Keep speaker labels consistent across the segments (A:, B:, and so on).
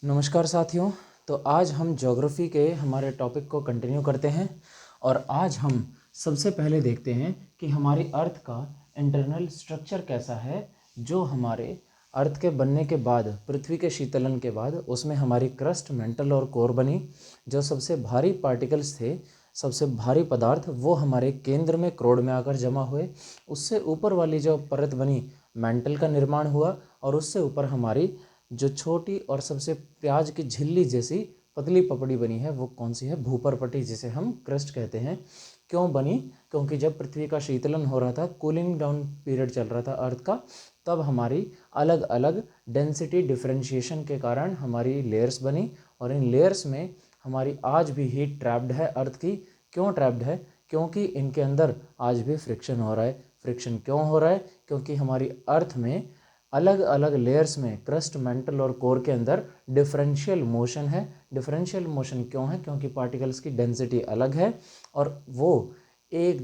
A: नमस्कार साथियों। तो आज हम ज्योग्राफी के हमारे टॉपिक को कंटिन्यू करते हैं और आज हम सबसे पहले देखते हैं कि हमारी अर्थ का इंटरनल स्ट्रक्चर कैसा है। जो हमारे अर्थ के बनने के बाद, पृथ्वी के शीतलन के बाद उसमें हमारी क्रस्ट, मेंटल और कोर बनी। जो सबसे भारी पार्टिकल्स थे, सबसे भारी पदार्थ, वो हमारे केंद्र में क्रोड में आकर जमा हुए। उससे ऊपर वाली जो परत बनी, मेंटल का निर्माण हुआ और उससे ऊपर हमारी जो छोटी और सबसे प्याज की झिल्ली जैसी पतली पपड़ी बनी है, वो कौन सी है? भूपरपट्टी, जिसे हम क्रस्ट कहते हैं। क्यों बनी? क्योंकि जब पृथ्वी का शीतलन हो रहा था, कूलिंग डाउन पीरियड चल रहा था अर्थ का, तब हमारी अलग अलग डेंसिटी डिफरेंशिएशन के कारण हमारी लेयर्स बनी और इन लेयर्स में हमारी आज भी हीट ट्रैप्ड है अर्थ की। क्यों ट्रैप्ड है? क्योंकि इनके अंदर आज भी फ्रिक्शन हो रहा है। फ्रिक्शन क्यों हो रहा है? क्योंकि हमारी अर्थ में अलग अलग लेयर्स में, क्रस्ट, मेंटल और कोर के अंदर डिफरेंशियल मोशन है। डिफरेंशियल मोशन क्यों है? क्योंकि पार्टिकल्स की डेंसिटी अलग है और वो एक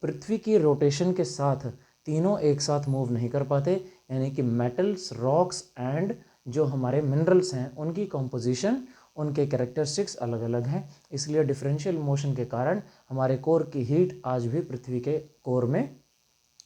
A: पृथ्वी की रोटेशन के साथ तीनों एक साथ मूव नहीं कर पाते। यानी कि मेटल्स, रॉक्स एंड जो हमारे मिनरल्स हैं, उनकी कंपोजिशन, उनके कैरेक्टरिस्टिक्स अलग अलग हैं। इसलिए डिफरेंशियल मोशन के कारण हमारे कोर की हीट आज भी पृथ्वी के कोर में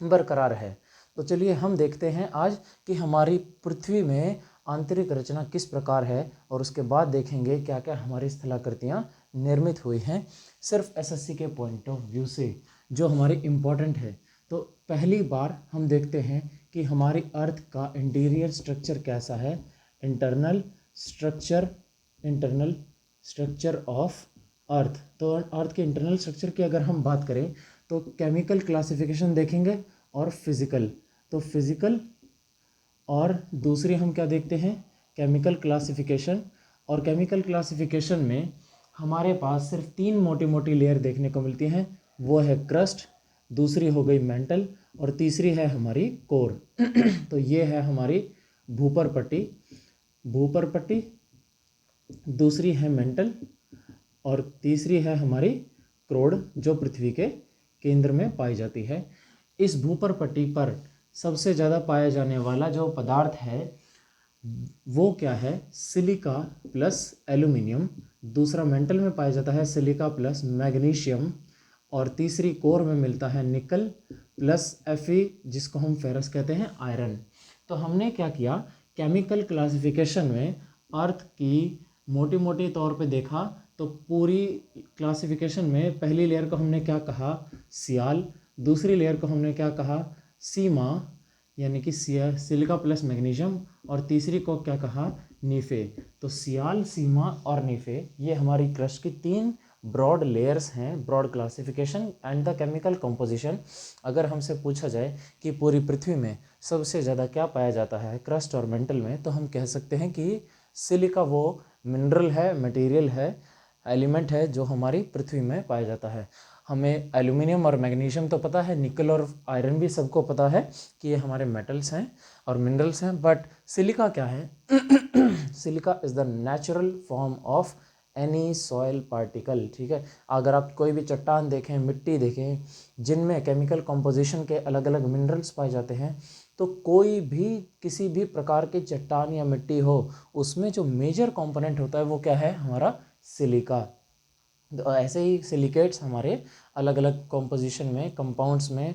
A: बरकरार है। तो चलिए हम देखते हैं आज कि हमारी पृथ्वी में आंतरिक रचना किस प्रकार है और उसके बाद देखेंगे क्या क्या हमारी स्थलाकृतियाँ निर्मित हुई हैं, सिर्फ एसएससी के पॉइंट ऑफ व्यू से, जो हमारी इम्पोर्टेंट है। तो पहली बार हम देखते हैं कि हमारी अर्थ का इंटीरियर स्ट्रक्चर कैसा है। Internal structure of earth. तो अर्थ के इंटरनल स्ट्रक्चर की अगर हम बात करें तो केमिकल क्लासिफिकेशन देखेंगे और फिजिकल। तो फिजिकल और दूसरी हम क्या देखते हैं? Chemical classification. और केमिकल क्लासिफिकेशन में हमारे पास सिर्फ 3 मोटी मोटी लेयर देखने को मिलती हैं। वो है क्रस्ट, दूसरी हो गई मेंटल और तीसरी है हमारी कोर। तो ये है हमारी भूपर पट्टी, दूसरी है मेंटल और तीसरी है हमारी क्रोड, जो पृथ्वी के केंद्र में पाई जाती है। इस भूपर पट्टी पर सबसे ज़्यादा पाया जाने वाला जो पदार्थ है वो क्या है? Silica plus aluminium. दूसरा मेंटल में पाया जाता है सिलिका प्लस मैग्नीशियम और तीसरी कोर में मिलता है निकल प्लस Fe, जिसको हम फेरस कहते हैं, आयरन। तो हमने क्या किया? केमिकल क्लासिफिकेशन में अर्थ की मोटी मोटी तौर पे देखा। तो पूरी क्लासिफिकेशन में पहली लेयर को हमने क्या कहा? सियाल। दूसरी लेयर को हमने क्या कहा? सीमा, यानी कि सिलिका प्लस मैग्नीशियम। और तीसरी को क्या कहा? नीफे। तो सियाल, सीमा और नीफे, ये हमारी क्रस्ट की 3 ब्रॉड लेयर्स हैं। Broad classification and the chemical composition. अगर हमसे पूछा जाए कि पूरी पृथ्वी में सबसे ज़्यादा क्या पाया जाता है क्रस्ट और मेंटल में, तो हम कह सकते हैं कि सिलिका वो मिनरल है, मटेरियल है, एलिमेंट है जो हमारी पृथ्वी में पाया जाता है। हमें एल्यूमिनियम और मैग्नीशियम तो पता है, निकल और आयरन भी सबको पता है कि ये हमारे मेटल्स हैं और मिनरल्स हैं। बट सिलिका क्या है? Silica is the natural form of any soil particle. ठीक है, अगर आप कोई भी चट्टान देखें, मिट्टी देखें, जिनमें केमिकल कंपोजिशन के अलग अलग मिनरल्स पाए जाते हैं, तो कोई भी किसी भी प्रकार की चट्टान या मिट्टी हो, उसमें जो मेजर कंपोनेंट होता है वो क्या है? हमारा सिलिका। तो ऐसे ही सिलिकेट्स हमारे अलग अलग कॉम्पोजिशन में, कंपाउंड्स में,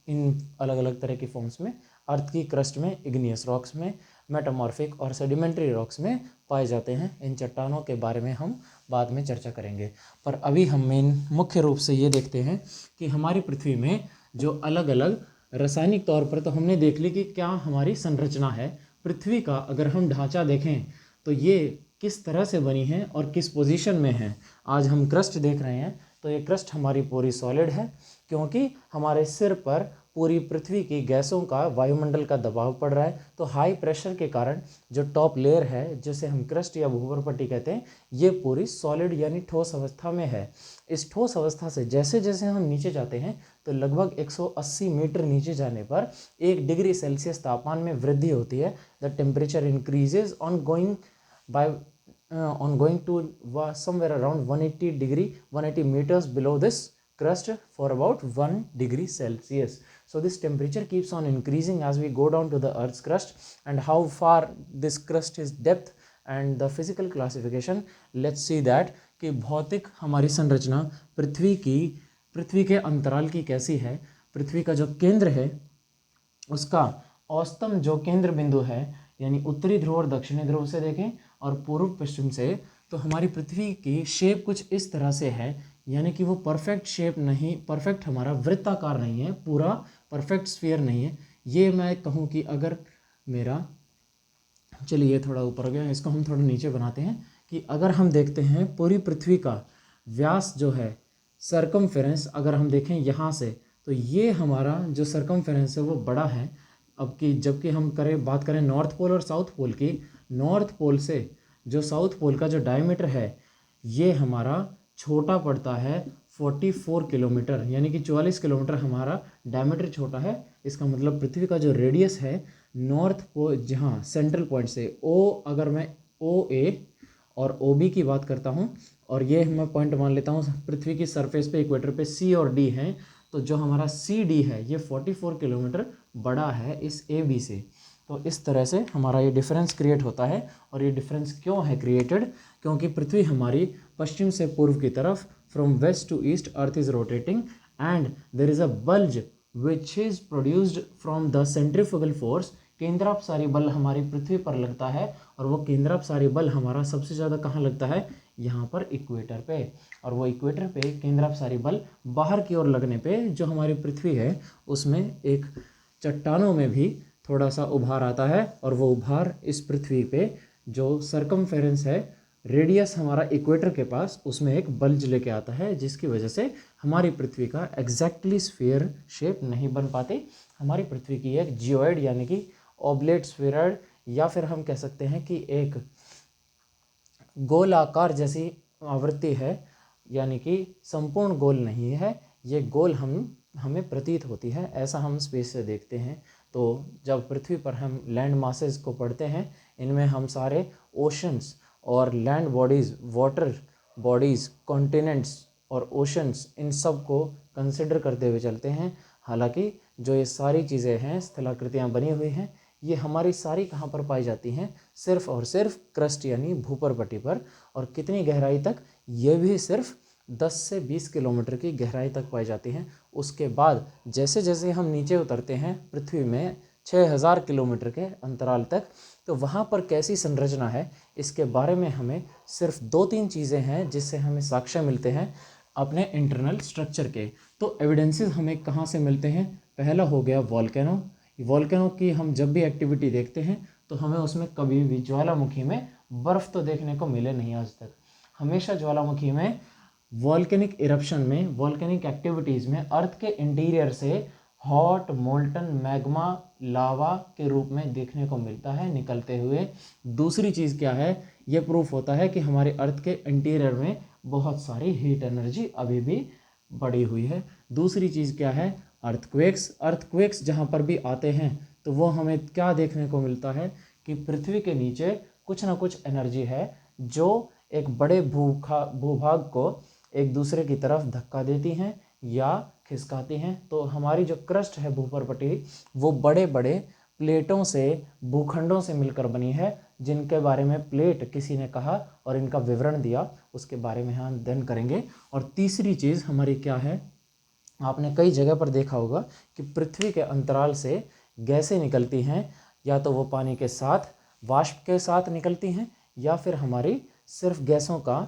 A: इन अलग अलग तरह की फॉर्म्स में अर्थ की क्रस्ट में, इग्नियस रॉक्स में, मेटामॉर्फिक और सेडिमेंट्री रॉक्स में पाए जाते हैं। इन चट्टानों के बारे में हम बाद में चर्चा करेंगे, पर अभी हम मुख्य रूप से ये देखते हैं कि हमारी पृथ्वी में जो अलग अलग रासायनिक तौर पर तो हमने देख ली कि क्या हमारी संरचना है। पृथ्वी का अगर हम ढांचा देखें तो ये किस तरह से बनी है और किस पोजीशन में है। आज हम क्रस्ट देख रहे हैं, तो ये क्रस्ट हमारी पूरी सॉलिड है, क्योंकि हमारे सिर पर पूरी पृथ्वी की गैसों का, वायुमंडल का दबाव पड़ रहा है। तो हाई प्रेशर के कारण जो टॉप लेयर है, जिसे हम क्रस्ट या भूपरपट्टी कहते हैं, ये पूरी सॉलिड यानी ठोस अवस्था में है। इस ठोस अवस्था से जैसे जैसे हम नीचे जाते हैं, तो लगभग 180 मीटर नीचे जाने पर 1 डिग्री सेल्सियस तापमान में वृद्धि होती है। The temperature increases on going to somewhere around 180 meters below this crust for about 1 degree Celsius. So this temperature keeps on increasing as we go down to the Earth's crust, and how far this crust is depth and the physical classification, let's see that कि भौतिक हमारी संरचना पृथ्वी के अंतराल की कैसी है। पृथ्वी का जो केंद्र है उसका औसतम जो केंद्र बिंदु है, यानी उत्तरी ध्रुव और दक्षिणी ध्रुव से देखें और पूर्व पश्चिम से, तो हमारी पृथ्वी की शेप कुछ इस तरह से है, यानी कि वो परफेक्ट शेप नहीं, परफेक्ट हमारा वृत्ताकार नहीं है, पूरा परफेक्ट स्फीयर नहीं है। ये मैं कहूँ कि अगर मेरा, चलिए ये थोड़ा ऊपर हो गया, इसको हम थोड़ा नीचे बनाते हैं कि अगर हम देखते हैं पूरी पृथ्वी का व्यास जो है, सरकमफेरेंस अगर हम देखें यहाँ से, तो ये हमारा जो सरकमफेरेंस है वो बड़ा है। अब कि जबकि हम बात करें नॉर्थ पोल और साउथ पोल की, नॉर्थ पोल से जो साउथ पोल का जो डायमीटर है ये हमारा छोटा पड़ता है 44 किलोमीटर, यानी कि 44 किलोमीटर हमारा डायमीटर छोटा है। इसका मतलब पृथ्वी का जो रेडियस है नॉर्थ पोल, जहाँ सेंट्रल पॉइंट से ओ, अगर मैं ओ ए और ओ बी की बात करता हूँ, और ये मैं पॉइंट मान लेता हूँ पृथ्वी की सरफेस पे इक्वेटर पे सी और डी हैं, तो जो हमारा सी डी है ये 44 किलोमीटर बड़ा है इस ए बी से। तो इस तरह से हमारा ये डिफरेंस क्रिएट होता है। और ये डिफरेंस क्यों है क्रिएटेड? क्योंकि पृथ्वी हमारी पश्चिम से पूर्व की तरफ, from west to east earth is rotating and there is a bulge which is produced from the centrifugal force. केंद्रापसारी बल हमारी पृथ्वी पर लगता है, और वो केंद्रापसारी बल हमारा सबसे ज़्यादा कहाँ लगता है? यहाँ पर इक्वेटर पे। और वो इक्वेटर पे केंद्रापसारी बल बाहर की ओर लगने पे जो हमारी पृथ्वी है उसमें एक चट्टानों में भी थोड़ा सा उभार आता है, और वो उभार इस पृथ्वी पे जो सरकमफेरेंस है, रेडियस हमारा इक्वेटर के पास, उसमें एक बल्ज लेके आता है, जिसकी वजह से हमारी पृथ्वी का एग्जैक्टली स्फीयर शेप नहीं बन पाती। हमारी पृथ्वी की एक जियोइड यानी कि ऑब्लेट स्फीरॉइड, या फिर हम कह सकते हैं कि एक गोलाकार जैसी आवृत्ति है, यानी कि संपूर्ण गोल नहीं है, ये गोल हमें प्रतीत होती है, ऐसा हम स्पेस से देखते हैं। तो जब पृथ्वी पर हम लैंड मासेस को पढ़ते हैं, इनमें हम सारे ओशंस और land bodies, water bodies, continents और ओशंस, इन सब को कंसिडर करते हुए चलते हैं। हालांकि जो ये सारी चीज़ें हैं, स्थलाकृतियाँ बनी हुई हैं, ये हमारी सारी कहाँ पर पाई जाती हैं? सिर्फ और सिर्फ क्रस्ट यानी भूपर पट्टी पर। और कितनी गहराई तक? ये भी सिर्फ 10 से 20 किलोमीटर की गहराई तक पाई जाती हैं। उसके बाद जैसे जैसे हम नीचे उतरते हैं पृथ्वी में 6000 किलोमीटर के अंतराल तक, तो वहाँ पर कैसी संरचना है इसके बारे में हमें सिर्फ 2-3 चीज़ें हैं जिससे हमें साक्ष्य मिलते हैं अपने इंटरनल स्ट्रक्चर के। तो एविडेंसेस हमें कहाँ से मिलते हैं? पहला हो गया वॉल्केनो। वॉल्केनो की हम जब भी एक्टिविटी देखते हैं तो हमें उसमें कभी भी ज्वालामुखी में बर्फ़ तो देखने को मिले नहीं आज तक। हमेशा ज्वालामुखी में वॉल्केनिक इरप्शन में, वॉल्केनिक एक्टिविटीज़ में अर्थ के इंटीरियर से हॉट मोल्टन मैग्मा लावा के रूप में देखने को मिलता है निकलते हुए। दूसरी चीज़ क्या है? ये प्रूफ होता है कि हमारे अर्थ के इंटीरियर में बहुत सारी हीट एनर्जी अभी भी बढ़ी हुई है। दूसरी चीज़ क्या है? अर्थक्वेक्स। अर्थक्वेक्स जहाँ पर भी आते हैं तो वो हमें क्या देखने को मिलता है कि पृथ्वी के नीचे कुछ ना कुछ एनर्जी है जो एक बड़े भूभाग को एक दूसरे की तरफ धक्का देती हैं या खिसकाती हैं। तो हमारी जो क्रस्ट है भूपर पट्टी, वो बड़े बड़े प्लेटों से, भूखंडों से मिलकर बनी है, जिनके बारे में प्लेट किसी ने कहा और इनका विवरण दिया, उसके बारे में हम अध्ययन करेंगे। और तीसरी चीज़ हमारी क्या है? आपने कई जगह पर देखा होगा कि पृथ्वी के अंतराल से गैसें निकलती हैं, या तो वो पानी के साथ, वाष्प के साथ निकलती हैं, या फिर हमारी सिर्फ गैसों का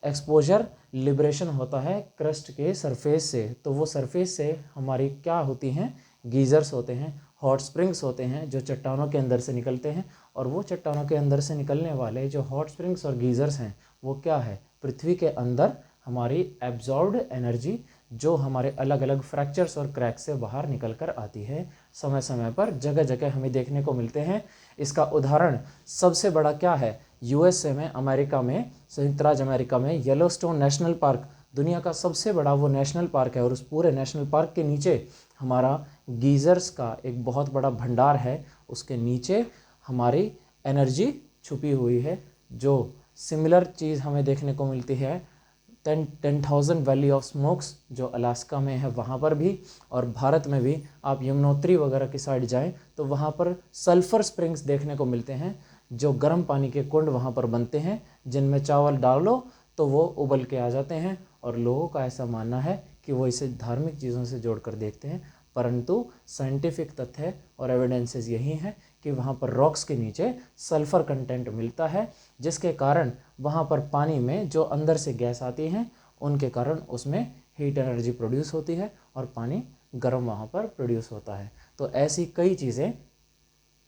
A: एक्सपोजर, लिबरेशन होता है क्रस्ट के सरफेस से। तो वो सरफेस से हमारी क्या होती हैं? गीज़र्स होते हैं, हॉट स्प्रिंग्स होते हैं जो चट्टानों के अंदर से निकलते हैं। और वो चट्टानों के अंदर से निकलने वाले जो हॉट स्प्रिंग्स और गीज़र्स हैं वो क्या है? पृथ्वी के अंदर हमारी एब्जॉर्ब्ड एनर्जी जो हमारे अलग अलग फ्रैक्चर्स और क्रैक्स से बाहर निकल कर आती है, समय समय पर जगह जगह हमें देखने को मिलते हैं। इसका उदाहरण सबसे बड़ा क्या है? यूएसए में, अमेरिका में, संयुक्त राज्य अमेरिका में येलोस्टोन नेशनल पार्क दुनिया का सबसे बड़ा वो नेशनल पार्क है। और उस पूरे नेशनल पार्क के नीचे हमारा गीज़र्स का एक बहुत बड़ा भंडार है, उसके नीचे हमारी एनर्जी छुपी हुई है। जो सिमिलर चीज़ हमें देखने को मिलती है 10,000 वैली ऑफ स्मोक्स जो अलास्का में है वहाँ पर भी, और भारत में भी आप यमुनोत्री वगैरह की साइड जाएं तो वहाँ पर सल्फ़र स्प्रिंग्स देखने को मिलते हैं जो गर्म पानी के कुंड वहाँ पर बनते हैं, जिनमें चावल डालो तो वो उबल के आ जाते हैं। और लोगों का ऐसा मानना है कि वो इसे धार्मिक चीज़ों से जोड़कर देखते हैं, परंतु साइंटिफिक तथ्य और एविडेंसेस यही हैं कि वहाँ पर रॉक्स के नीचे सल्फ़र कंटेंट मिलता है, जिसके कारण वहाँ पर पानी में जो अंदर से गैस आती हैं उनके कारण उसमें हीट एनर्जी प्रोड्यूस होती है और पानी गर्म वहाँ पर प्रोड्यूस होता है। तो ऐसी कई चीज़ें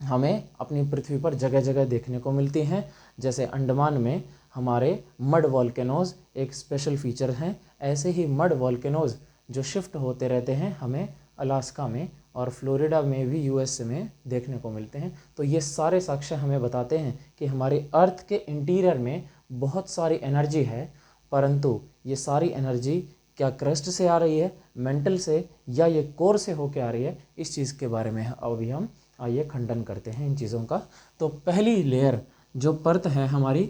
A: हमें अपनी पृथ्वी पर जगह जगह देखने को मिलती हैं। जैसे अंडमान में हमारे मड वॉल्केनोज़ एक स्पेशल फीचर हैं। ऐसे ही मड वॉल्केनोज़ जो शिफ्ट होते रहते हैं हमें अलास्का में और फ्लोरिडा में भी यूएस में देखने को मिलते हैं। तो ये सारे साक्ष्य हमें बताते हैं कि हमारे अर्थ के इंटीरियर में बहुत सारी एनर्जी है, परंतु ये सारी एनर्जी क्या क्रस्ट से आ रही है, मेंटल से, या ये कोर से होके आ रही है, इस चीज़ के बारे में अभी हम आइए खंडन करते हैं इन चीज़ों का। तो पहली लेयर जो परत है हमारी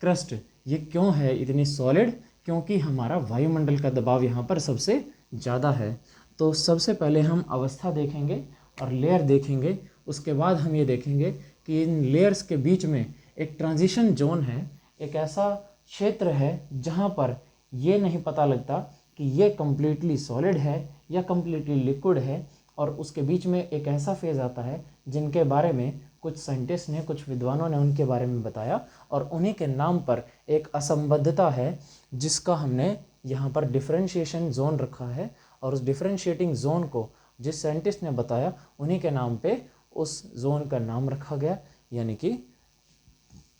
A: क्रस्ट, ये क्यों है इतनी सॉलिड? क्योंकि हमारा वायुमंडल का दबाव यहाँ पर सबसे ज़्यादा है। तो सबसे पहले हम अवस्था देखेंगे और लेयर देखेंगे, उसके बाद हम ये देखेंगे कि इन लेयर्स के बीच में एक ट्रांजिशन जोन है, एक ऐसा क्षेत्र है जहाँ पर ये नहीं पता लगता कि ये कम्प्लीटली सॉलिड है या कम्प्लीटली लिक्विड है, और उसके बीच में एक ऐसा फेज़ आता है जिनके बारे में कुछ साइंटिस्ट ने, कुछ विद्वानों ने उनके बारे में बताया, और उन्हीं के नाम पर एक असंबद्धता है जिसका हमने यहाँ पर डिफरेंशिएशन जोन रखा है। और उस डिफरेंशिएटिंग जोन को जिस साइंटिस्ट ने बताया उन्हीं के नाम पे उस जोन का नाम रखा गया। यानी कि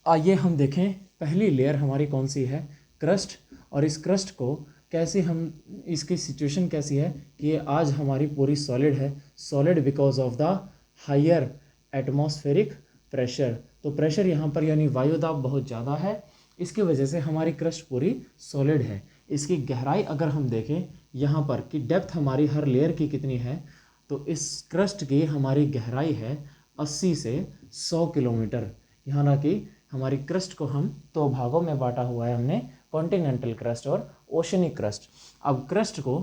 A: आइए हम देखें पहली लेयर हमारी कौन सी है, क्रस्ट। और इस क्रस्ट को कैसे हम, इसकी सिचुएशन कैसी है कि ये आज हमारी पूरी सॉलिड है। Solid because of the higher atmospheric pressure. तो प्रेशर यहाँ पर यानी वायुदाब बहुत ज़्यादा है, इसकी वजह से हमारी क्रस्ट पूरी सॉलिड है। इसकी गहराई अगर हम देखें यहाँ पर कि डेप्थ हमारी हर लेयर की कितनी है, तो इस क्रस्ट की हमारी गहराई है 80 से 100 किलोमीटर। यहाँ ना कि हमारी क्रस्ट को हम दो भागों में बांटा हुआ है हमने, कॉन्टिनेंटल क्रस्ट और ओशनिक क्रस्ट। अब क्रस्ट को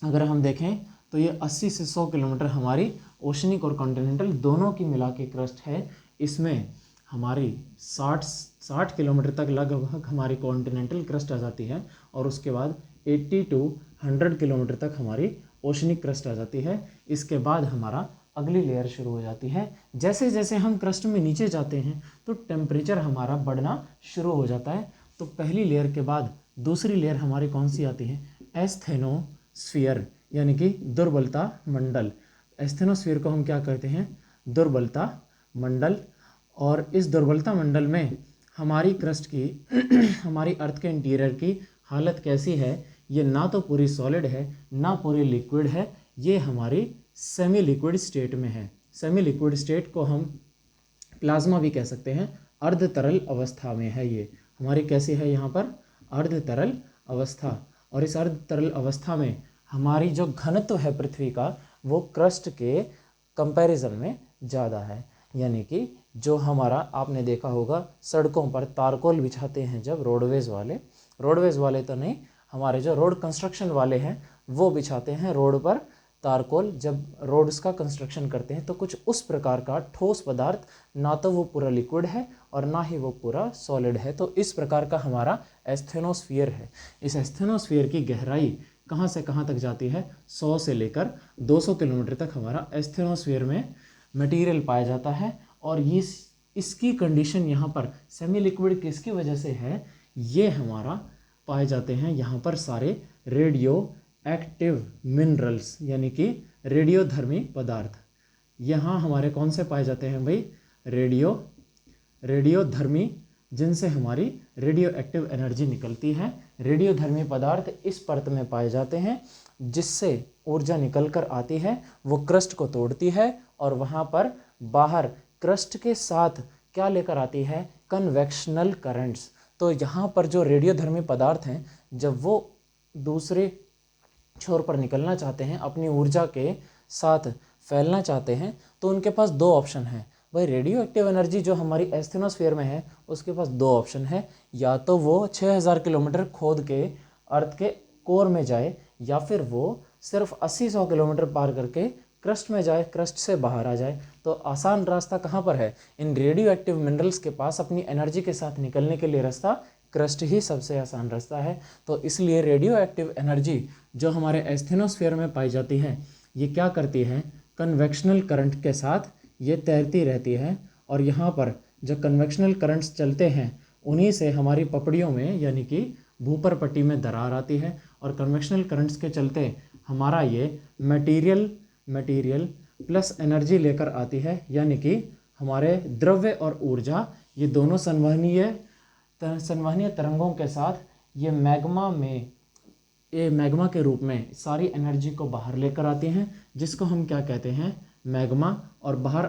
A: अगर हम देखें तो ये 80 से 100 किलोमीटर हमारी ओशनिक और कॉन्टिनेंटल दोनों की मिला के क्रस्ट है। इसमें हमारी 60 किलोमीटर तक लगभग हमारी कॉन्टिनेंटल क्रस्ट आ जाती है, और उसके बाद 80 to 100 किलोमीटर तक हमारी ओशनिक क्रस्ट आ जाती है। इसके बाद हमारा अगली लेयर शुरू हो जाती है। जैसे जैसे हम क्रस्ट में नीचे जाते हैं तो टेम्परेचर हमारा बढ़ना शुरू हो जाता है। तो पहली लेयर के बाद दूसरी लेयर हमारी कौन सी आती है, एस्थेनोस्फीयर, यानी कि दुर्बलता मंडल। एस्थेनोस्फीयर को हम क्या कहते हैं, दुर्बलता मंडल। और इस दुर्बलता मंडल में हमारी क्रस्ट की हमारी अर्थ के इंटीरियर की हालत कैसी है, ये ना तो पूरी सॉलिड है ना पूरी लिक्विड है, ये हमारी सेमी लिक्विड स्टेट में है। सेमी लिक्विड स्टेट को हम प्लाज्मा भी कह सकते हैं, अर्ध तरल अवस्था में है। ये हमारी कैसी है यहाँ पर, अर्ध तरल अवस्था। और इस अर्ध तरल अवस्था में हमारी जो घनत्व है पृथ्वी का वो क्रस्ट के कंपैरिजन में ज़्यादा है। यानी कि जो हमारा, आपने देखा होगा सड़कों पर तारकोल बिछाते हैं जब रोडवेज़ वाले तो नहीं, हमारे जो रोड कंस्ट्रक्शन वाले हैं वो बिछाते हैं रोड पर तारकोल। जब रोड्स का कंस्ट्रक्शन करते हैं तो कुछ उस प्रकार का ठोस पदार्थ, ना तो वो पूरा लिक्विड है और ना ही वो पूरा सॉलिड है। तो इस प्रकार का हमारा एस्थेनोस्फीयर है। इस एस्थेनोस्फीयर की गहराई कहाँ से कहाँ तक जाती है, 100 से लेकर 200 किलोमीटर तक हमारा एस्थेनोस्फीयर में मटेरियल पाया जाता है। और इसकी कंडीशन यहाँ पर सेमी लिक्विड किसकी वजह से है, ये हमारा पाए जाते हैं यहाँ पर सारे रेडियो एक्टिव मिनरल्स, यानी कि रेडियोधर्मी पदार्थ। यहाँ हमारे कौन से पाए जाते हैं भाई, रेडियोधर्मी, जिनसे हमारी रेडियो एक्टिव एनर्जी निकलती है। रेडियोधर्मी पदार्थ इस परत में पाए जाते हैं जिससे ऊर्जा निकल कर आती है, वो क्रस्ट को तोड़ती है और वहाँ पर बाहर क्रस्ट के साथ क्या लेकर आती है, कन्वेक्शनल करंट्स। तो यहाँ पर जो रेडियोधर्मी पदार्थ हैं, जब वो दूसरे छोर पर निकलना चाहते हैं, अपनी ऊर्जा के साथ फैलना चाहते हैं, तो उनके पास दो ऑप्शन हैं भाई। रेडियो एक्टिव एनर्जी जो हमारी एस्थेनोस्फीयर में है उसके पास दो ऑप्शन है, या तो वो 6000 किलोमीटर खोद के अर्थ के कोर में जाए, या फिर वो सिर्फ 80-100 किलोमीटर पार करके क्रस्ट में जाए, क्रस्ट से बाहर आ जाए। तो आसान रास्ता कहाँ पर है? इन रेडियो एक्टिव मिनरल्स के पास अपनी एनर्जी के साथ निकलने के लिए रास्ता क्रस्ट ही सबसे आसान रास्ता है। तो इसलिए रेडियो एक्टिव एनर्जी जो हमारे एस्थेनोस्फीयर में पाई जाती है, ये क्या करती है? कन्वेक्शनल करंट के साथ ये तैरती रहती है, और यहाँ पर जो कन्वेक्शनल करंट्स चलते हैं उन्हीं से हमारी पपड़ियों में यानी कि भूपर पट्टी में दरार आती है, और कन्वेक्शनल करंट्स के चलते हमारा ये मटेरियल प्लस एनर्जी लेकर आती है, यानी कि हमारे द्रव्य और ऊर्जा ये दोनों संवहनीय तरंगों के साथ ये मैग्मा के रूप में सारी एनर्जी को बाहर लेकर आती हैं, जिसको हम क्या कहते हैं? मैग्मा। और बाहर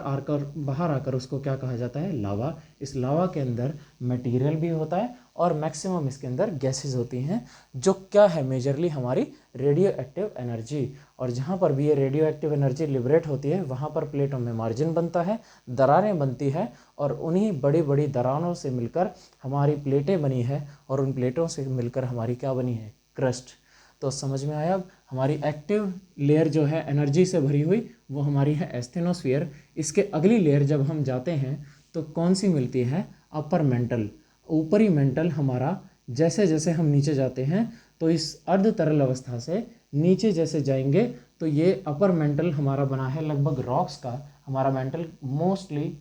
A: आकर उसको क्या कहा जाता है? लावा। इस लावा के अंदर मटेरियल भी होता है और मैक्सिमम इसके अंदर गैसेस होती हैं, जो क्या है? मेजरली हमारी रेडियो एक्टिव एनर्जी। और जहाँ पर भी ये रेडियो एक्टिव एनर्जी लिबरेट होती है वहाँ पर प्लेटों में मार्जिन बनता है, दरारें बनती है, और उन्हीं बड़ी बड़ी दरारों से मिलकर हमारी प्लेटें बनी है, और उन प्लेटों से मिलकर हमारी क्या बनी है? क्रस्ट। तो समझ में आया? अब हमारी एक्टिव लेयर जो है एनर्जी से भरी हुई, वो हमारी है एस्थेनोस्फीयर। इसके अगली लेयर जब हम जाते हैं तो कौन सी मिलती है? Upper mantle. ऊपरी मेंटल हमारा, जैसे जैसे हम नीचे जाते हैं तो इस अर्ध तरल अवस्था से नीचे जैसे जाएंगे तो ये अपर मेंटल हमारा बना है लगभग रॉक्स का। हमारा मेंटल मोस्टली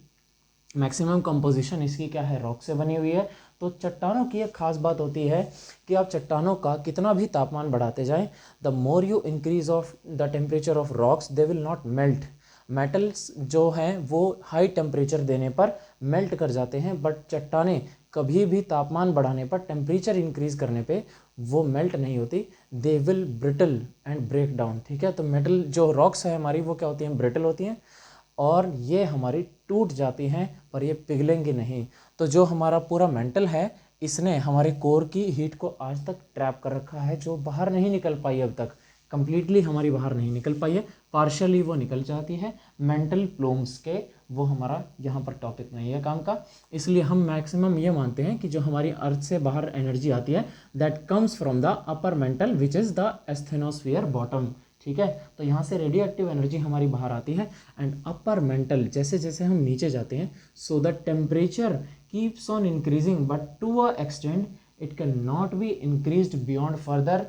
A: मैक्सिमम कंपोजिशन इसकी क्या है? रॉक से बनी हुई है। तो चट्टानों की एक खास बात होती है कि आप चट्टानों का कितना भी तापमान बढ़ाते जाएं, the more you increase of the temperature of rocks they will not melt. Metals जो हैं वो हाई टेम्परेचर देने पर मेल्ट कर जाते हैं, बट चट्टानें कभी भी तापमान बढ़ाने पर, टेम्परेचर इंक्रीज करने पे वो मेल्ट नहीं होती, they will brittle and break down. ठीक है, तो मेटल जो रॉक्स है हमारी वो क्या होती हैं? ब्रिटल होती हैं, और ये हमारी टूट जाती हैं, पर ये पिघलेंगी नहीं। तो जो हमारा पूरा मेंटल है, इसने हमारे कोर की हीट को आज तक ट्रैप कर रखा है, जो बाहर नहीं निकल पाई अब तक। कंप्लीटली हमारी बाहर नहीं निकल पाई है, पार्शियली वो निकल जाती है मेंटल प्लूम्स के। वो हमारा यहाँ पर टॉपिक नहीं है काम का, इसलिए हम मैक्सिमम ये मानते हैं कि जो हमारी अर्थ से बाहर एनर्जी आती है that comes from the upper mantle which is the asthenosphere bottom. ठीक है, तो यहाँ से रेडियो एक्टिव एनर्जी हमारी बाहर आती है। एंड अपर मेंटल, जैसे जैसे हम नीचे जाते हैं, so the temperature keeps on increasing but to a extent it can not be increased beyond further.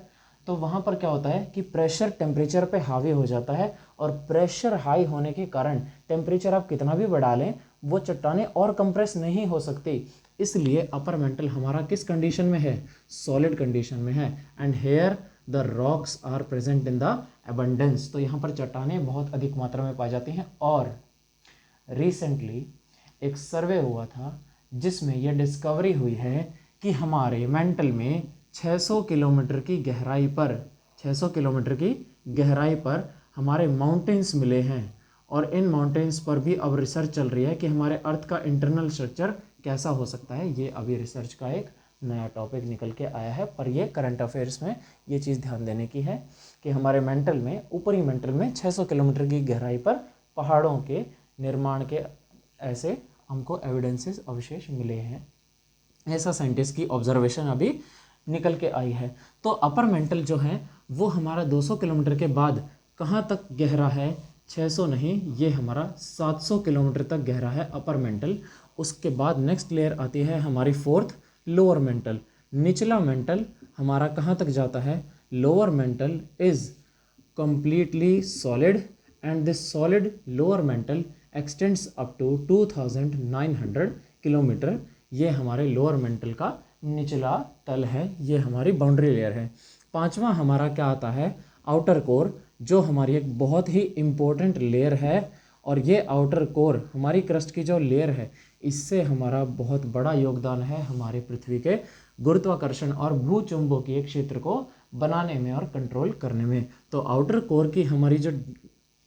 A: तो वहाँ पर क्या होता है कि प्रेशर टेम्परेचर पे हावी हो जाता है, और प्रेशर हाई होने के कारण टेम्परेचर आप कितना भी बढ़ा लें वो चट्टानें और कंप्रेस नहीं हो सकती। इसलिए अपर मेंटल हमारा किस कंडीशन में है? सॉलिड कंडीशन में है। And here the rocks are present in the abundance. तो यहाँ पर चट्टानें बहुत अधिक मात्रा में पाई जाती हैं। और रिसेंटली एक सर्वे हुआ था जिसमें यह डिस्कवरी हुई है कि हमारे मेंटल में 600 किलोमीटर की गहराई पर 600 किलोमीटर की गहराई पर हमारे माउंटेन्स मिले हैं। और इन माउंटेन्स पर भी अब रिसर्च चल रही है कि हमारे अर्थ का इंटरनल स्ट्रक्चर कैसा हो सकता है। ये अभी रिसर्च का एक नया टॉपिक निकल के आया है, पर ये करंट अफेयर्स में ये चीज़ ध्यान देने की है कि हमारे मेंटल में, ऊपरी मेंटल में 600 किलोमीटर की गहराई पर पहाड़ों के निर्माण के ऐसे हमको एविडेंसेस, अवशेष मिले हैं। ऐसा साइंटिस्ट की ऑब्जर्वेशन अभी निकल के आई है। तो अपर मेंटल जो है वो हमारा 200 किलोमीटर के बाद कहाँ तक गहरा है? 600 नहीं, ये हमारा 700 किलोमीटर तक गहरा है अपर मेंटल। उसके बाद नेक्स्ट लेयर आती है हमारी फोर्थ, लोअर मेंटल। निचला मेंटल हमारा कहाँ तक जाता है? Lower mental is completely solid and this solid lower mental extends up to 2900 kilometre. ये हमारे लोअर मेंटल का निचला तल है, ये हमारी बाउंड्री लेयर है। पांचवा हमारा क्या आता है? आउटर कोर, जो हमारी एक बहुत ही इम्पोर्टेंट लेयर है। और ये आउटर कोर हमारी क्रस्ट की जो लेयर है, इससे हमारा बहुत बड़ा योगदान है हमारे पृथ्वी के गुरुत्वाकर्षण और भूचुंबकीय क्षेत्र को बनाने में और कंट्रोल करने में। तो आउटर कोर की हमारी जो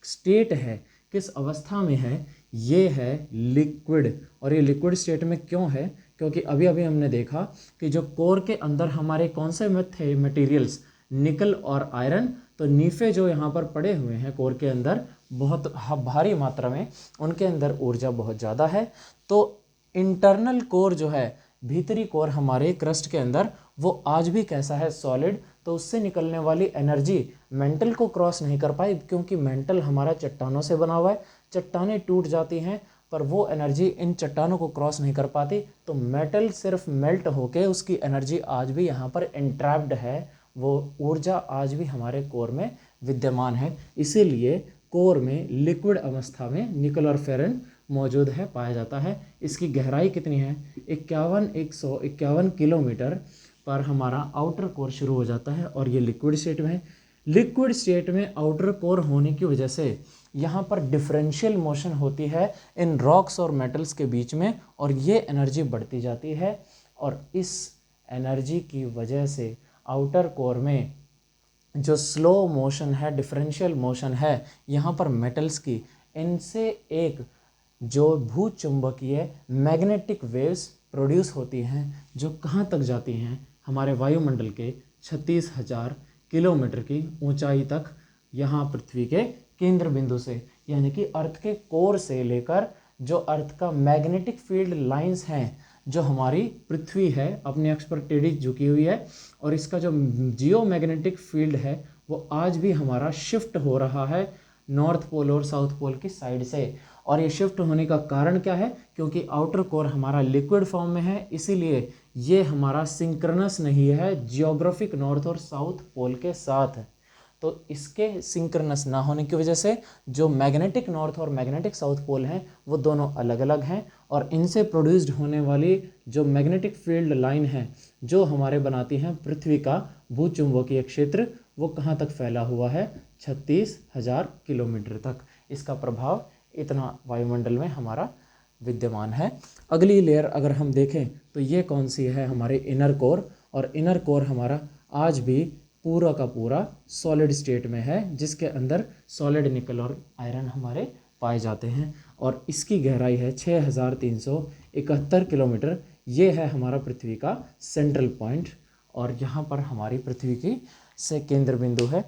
A: स्टेट है, किस अवस्था में है? ये है लिक्विड। और ये लिक्विड स्टेट में क्यों है? क्योंकि अभी अभी हमने देखा कि जो कोर के अंदर हमारे कौन से थे मटेरियल्स? निकल और आयरन। तो नीफे जो यहाँ पर पड़े हुए हैं कोर के अंदर बहुत भारी मात्रा में, उनके अंदर ऊर्जा बहुत ज़्यादा है। तो इंटरनल कोर जो है, भीतरी कोर हमारे क्रस्ट के अंदर, वो आज भी कैसा है, सॉलिड। तो उससे निकलने वाली एनर्जी मेंटल को क्रॉस नहीं कर पाई, क्योंकि मेंटल हमारा चट्टानों से बना हुआ है, चट्टानें टूट जाती हैं पर वो एनर्जी इन चट्टानों को क्रॉस नहीं कर पाती। तो मेटल सिर्फ मेल्ट होके उसकी एनर्जी आज भी यहाँ पर इंट्रैप्ड है, वो ऊर्जा आज भी हमारे कोर में विद्यमान है। इसीलिए कोर में लिक्विड अवस्था में निकल और फेरन मौजूद है, पाया जाता है। इसकी गहराई कितनी है, 151 किलोमीटर पर हमारा आउटर कोर शुरू हो जाता है और ये लिक्विड स्टेट में है। लिक्विड स्टेट में आउटर कोर होने की वजह से यहाँ पर डिफरेंशियल मोशन होती है इन रॉक्स और मेटल्स के बीच में, और ये एनर्जी बढ़ती जाती है। और इस एनर्जी की वजह से आउटर कोर में जो स्लो मोशन है, डिफरेंशियल मोशन है यहाँ पर मेटल्स की, इनसे एक जो भूचुंबकीय मैग्नेटिक वेव्स प्रोड्यूस होती हैं, जो कहाँ तक जाती हैं, हमारे वायुमंडल के 36,000 किलोमीटर की ऊंचाई तक, यहाँ पृथ्वी के केंद्र बिंदु से, यानी कि अर्थ के कोर से लेकर जो अर्थ का मैग्नेटिक फील्ड लाइंस हैं, जो हमारी पृथ्वी है अपने अक्ष पर टेढ़ी झुकी हुई है, और इसका जो जियो मैग्नेटिक फील्ड है वो आज भी हमारा शिफ्ट हो रहा है नॉर्थ पोल और साउथ पोल की साइड से। और ये शिफ्ट होने का कारण क्या है, क्योंकि आउटर कोर हमारा लिक्विड फॉर्म में है, इसीलिए ये हमारा सिंक्रोनस नहीं है जियोग्राफिक नॉर्थ और साउथ पोल के साथ। तो इसके सिंक्रोनस ना होने की वजह से जो मैग्नेटिक नॉर्थ और मैग्नेटिक साउथ पोल हैं वो दोनों अलग अलग हैं, और इनसे प्रोड्यूस्ड होने वाली जो मैग्नेटिक फील्ड लाइन है जो हमारे बनाती हैं पृथ्वी का भूचुंबकीय क्षेत्र, वो कहाँ तक फैला हुआ है, 36,000 किलोमीटर तक। इसका प्रभाव इतना वायुमंडल में हमारा विद्यमान है। अगली लेयर अगर हम देखें तो ये कौन सी है, हमारे इनर कोर। और इनर कोर हमारा आज भी पूरा का पूरा सॉलिड स्टेट में है, जिसके अंदर सॉलिड निकल और आयरन हमारे पाए जाते हैं। और इसकी गहराई है 6,371 किलोमीटर। ये है हमारा पृथ्वी का सेंट्रल पॉइंट, और यहाँ पर हमारी पृथ्वी की से केंद्र बिंदु है।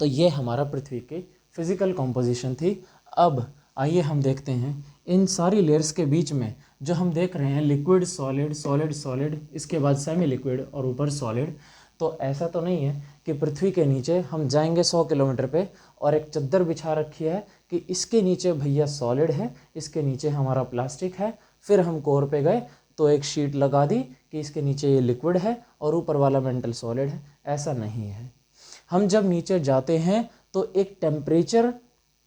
A: तो ये हमारा पृथ्वी की फिजिकल कॉम्पोजिशन थी। अब आइए हम देखते हैं इन सारी लेयर्स के बीच में जो हम देख रहे हैं, लिक्विड सॉलिड सॉलिड सॉलिड, इसके बाद सेमी लिक्विड और ऊपर सॉलिड। तो ऐसा तो नहीं है कि पृथ्वी के नीचे हम जाएंगे 100 किलोमीटर पे और एक चद्दर बिछा रखी है कि इसके नीचे भैया सॉलिड है, इसके नीचे हमारा प्लास्टिक है, फिर हम कोर पे गए तो एक शीट लगा दी कि इसके नीचे ये लिक्विड है और ऊपर वाला मेंटल सॉलिड है। ऐसा नहीं है। हम जब नीचे जाते हैं तो एक टेम्परेचर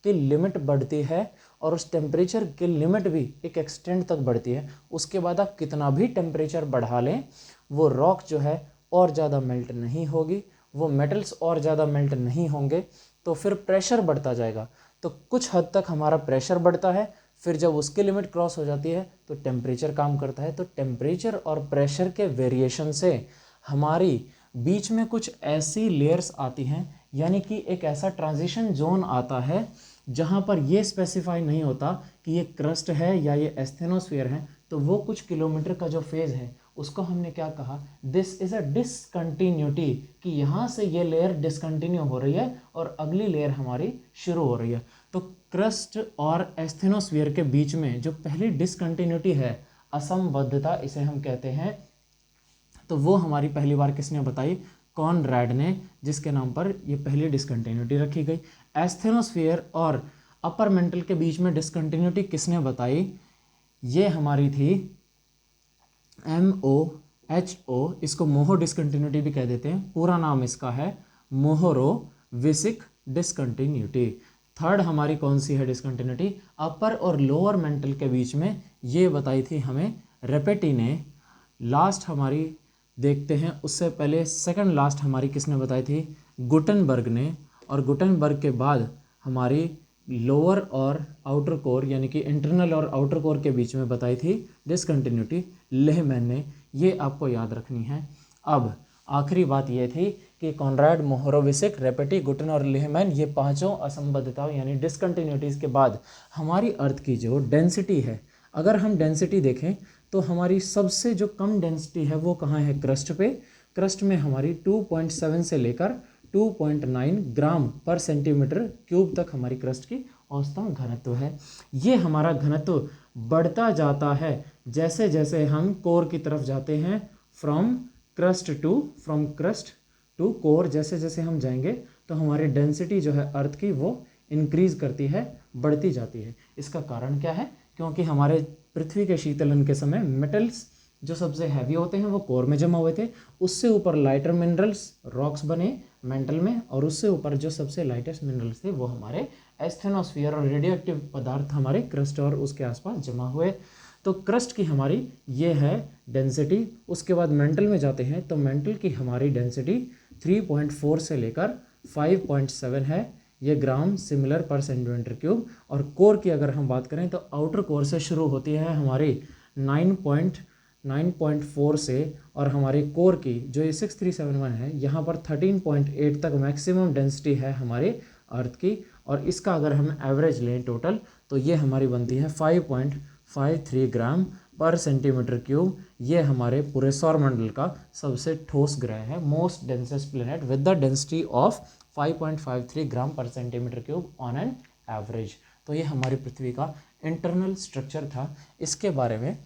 A: की लिमिट बढ़ती है, और उस टेम्परेचर की लिमिट भी एक एक्सटेंट तक बढ़ती है। उसके बाद आप कितना भी टेम्परेचर बढ़ा लें, वो रॉक जो है और ज़्यादा मेल्ट नहीं होगी, वो मेटल्स और ज़्यादा मेल्ट नहीं होंगे, तो फिर प्रेशर बढ़ता जाएगा। तो कुछ हद तक हमारा प्रेशर बढ़ता है, फिर जब उसकी लिमिट क्रॉस हो जाती है तो टेम्परेचर काम करता है। तो टेम्परेचर और प्रेशर के वेरिएशन से हमारी बीच में कुछ ऐसी लेयर्स आती हैं, यानी कि एक ऐसा ट्रांजिशन जोन आता है जहाँ पर ये स्पेसिफाई नहीं होता कि ये क्रस्ट है या ये एस्थेनोस्फीयर है। तो वो कुछ किलोमीटर का जो फेज़ है उसको हमने क्या कहा, दिस इज़ अ डिसकंटिन्यूटी, कि यहाँ से ये लेयर डिसकंटिन्यू हो रही है और अगली लेयर हमारी शुरू हो रही है। तो क्रस्ट और एस्थेनोस्फीयर के बीच में जो पहली डिसकंटिन्यूटी है, असंबद्धता इसे हम कहते हैं, तो वो हमारी पहली बार किसने बताई, कॉनरैड ने, जिसके नाम पर ये पहली डिसकंटिन्यूटी रखी गई। एस्थेनोस्फीयर और अपर मेंटल के बीच में डिसकंटिन्यूटी किसने बताई, ये हमारी थी MOHO, इसको मोहो डिसकंटिन्यूटी भी कह देते हैं, पूरा नाम इसका है मोहोरोविसिक डिसकंटिन्यूटी। थर्ड हमारी कौन सी है डिसकंटिन्यूटी, अपर और लोअर मेंटल के बीच में, ये बताई थी हमें रेपेटी ने। लास्ट हमारी देखते हैं, उससे पहले सेकंड लास्ट हमारी किसने बताई थी, गुटनबर्ग ने। और गुटनबर्ग के बाद हमारी लोअर और आउटर कोर यानी कि इंटरनल और आउटर कोर के बीच में बताई थी डिसकंटिन्यूटी लेहमैन ने। ये आपको याद रखनी है। अब आखिरी बात ये थी कि कॉनरैड, मोहोरोविसिक, रेपेटी, गुटन और लेहमैन, ये पांचों असंबद्धताओं यानी डिसकंटिन्यूटीज़ के बाद हमारी अर्थ की जो डेंसिटी है, अगर हम डेंसिटी देखें तो हमारी सबसे जो कम डेंसिटी है वो कहाँ है, क्रस्ट पे। क्रस्ट में हमारी 2.7 से लेकर 2.9 ग्राम पर सेंटीमीटर क्यूब तक हमारी क्रस्ट की औसतन घनत्व है। ये हमारा घनत्व बढ़ता जाता है जैसे जैसे हम कोर की तरफ जाते हैं, from crust to from crust to core जैसे जैसे हम जाएंगे तो हमारी डेंसिटी जो है अर्थ की वो इंक्रीज करती है, बढ़ती जाती है। इसका कारण क्या है? क्योंकि हमारे पृथ्वी के शीतलन के समय मेटल्स जो सबसे हैवी होते हैं वो कोर में जमा हुए थे, उससे ऊपर लाइटर मिनरल्स रॉक्स बने मेंटल में, और उससे ऊपर जो सबसे लाइटेस्ट मिनरल्स थे वो हमारे एस्थेनोस्फीयर और रेडियोएक्टिव पदार्थ हमारे क्रस्ट और उसके आसपास जमा हुए। तो क्रस्ट की हमारी ये है डेंसिटी। उसके बाद मेंटल में जाते हैं तो मेंटल की हमारी डेंसिटी 3.4 से लेकर 5.7 है, ये ग्राम सिमिलर पर सेंटीमीटर क्यूब। और कोर की अगर हम बात करें तो आउटर कोर से शुरू होती है हमारी 9.4 से, और हमारे कोर की जो ये 6371 है यहाँ पर 13.8 तक मैक्सिमम डेंसिटी है हमारे अर्थ की। और इसका अगर हम एवरेज लें टोटल तो ये हमारी बनती है 5.53 ग्राम पर सेंटीमीटर क्यूब। ये हमारे पूरे सौरमंडल का सबसे ठोस ग्रह है, most densest planet with the density of 5.53 ग्राम पर centimetre cube on an average. तो ये हमारी पृथ्वी का इंटरनल स्ट्रक्चर था। इसके बारे में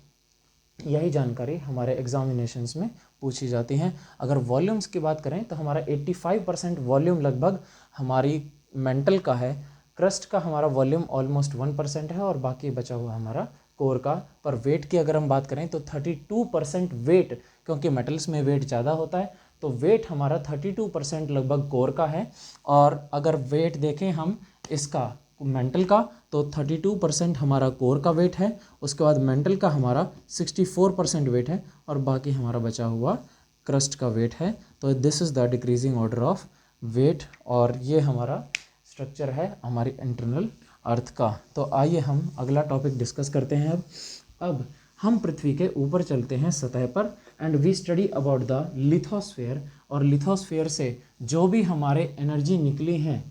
A: यही जानकारी हमारे एग्जामिनेशंस में पूछी जाती हैं। अगर वॉल्यूम्स की बात करें तो हमारा 85% वॉल्यूम लगभग हमारी मेंटल का है, क्रस्ट का हमारा वॉल्यूम ऑलमोस्ट 1% है, और बाकी बचा हुआ हमारा कोर का। पर वेट की अगर हम बात करें तो 32% वेट, क्योंकि मेटल्स में वेट ज़्यादा होता है तो वेट हमारा 32% लगभग कोर का है। और अगर वेट देखें हम इसका मेंटल का तो 32% हमारा कोर का वेट है, उसके बाद मेंटल का हमारा 64% वेट है, और बाकी हमारा बचा हुआ क्रस्ट का वेट है। तो this is the decreasing order of weight, और ये हमारा स्ट्रक्चर है हमारी इंटरनल अर्थ का। तो आइए हम अगला टॉपिक डिस्कस करते हैं। अब हम पृथ्वी के ऊपर चलते हैं सतह पर, and we study about the lithosphere. और लिथोस्फेयर से जो भी हमारे एनर्जी निकली हैं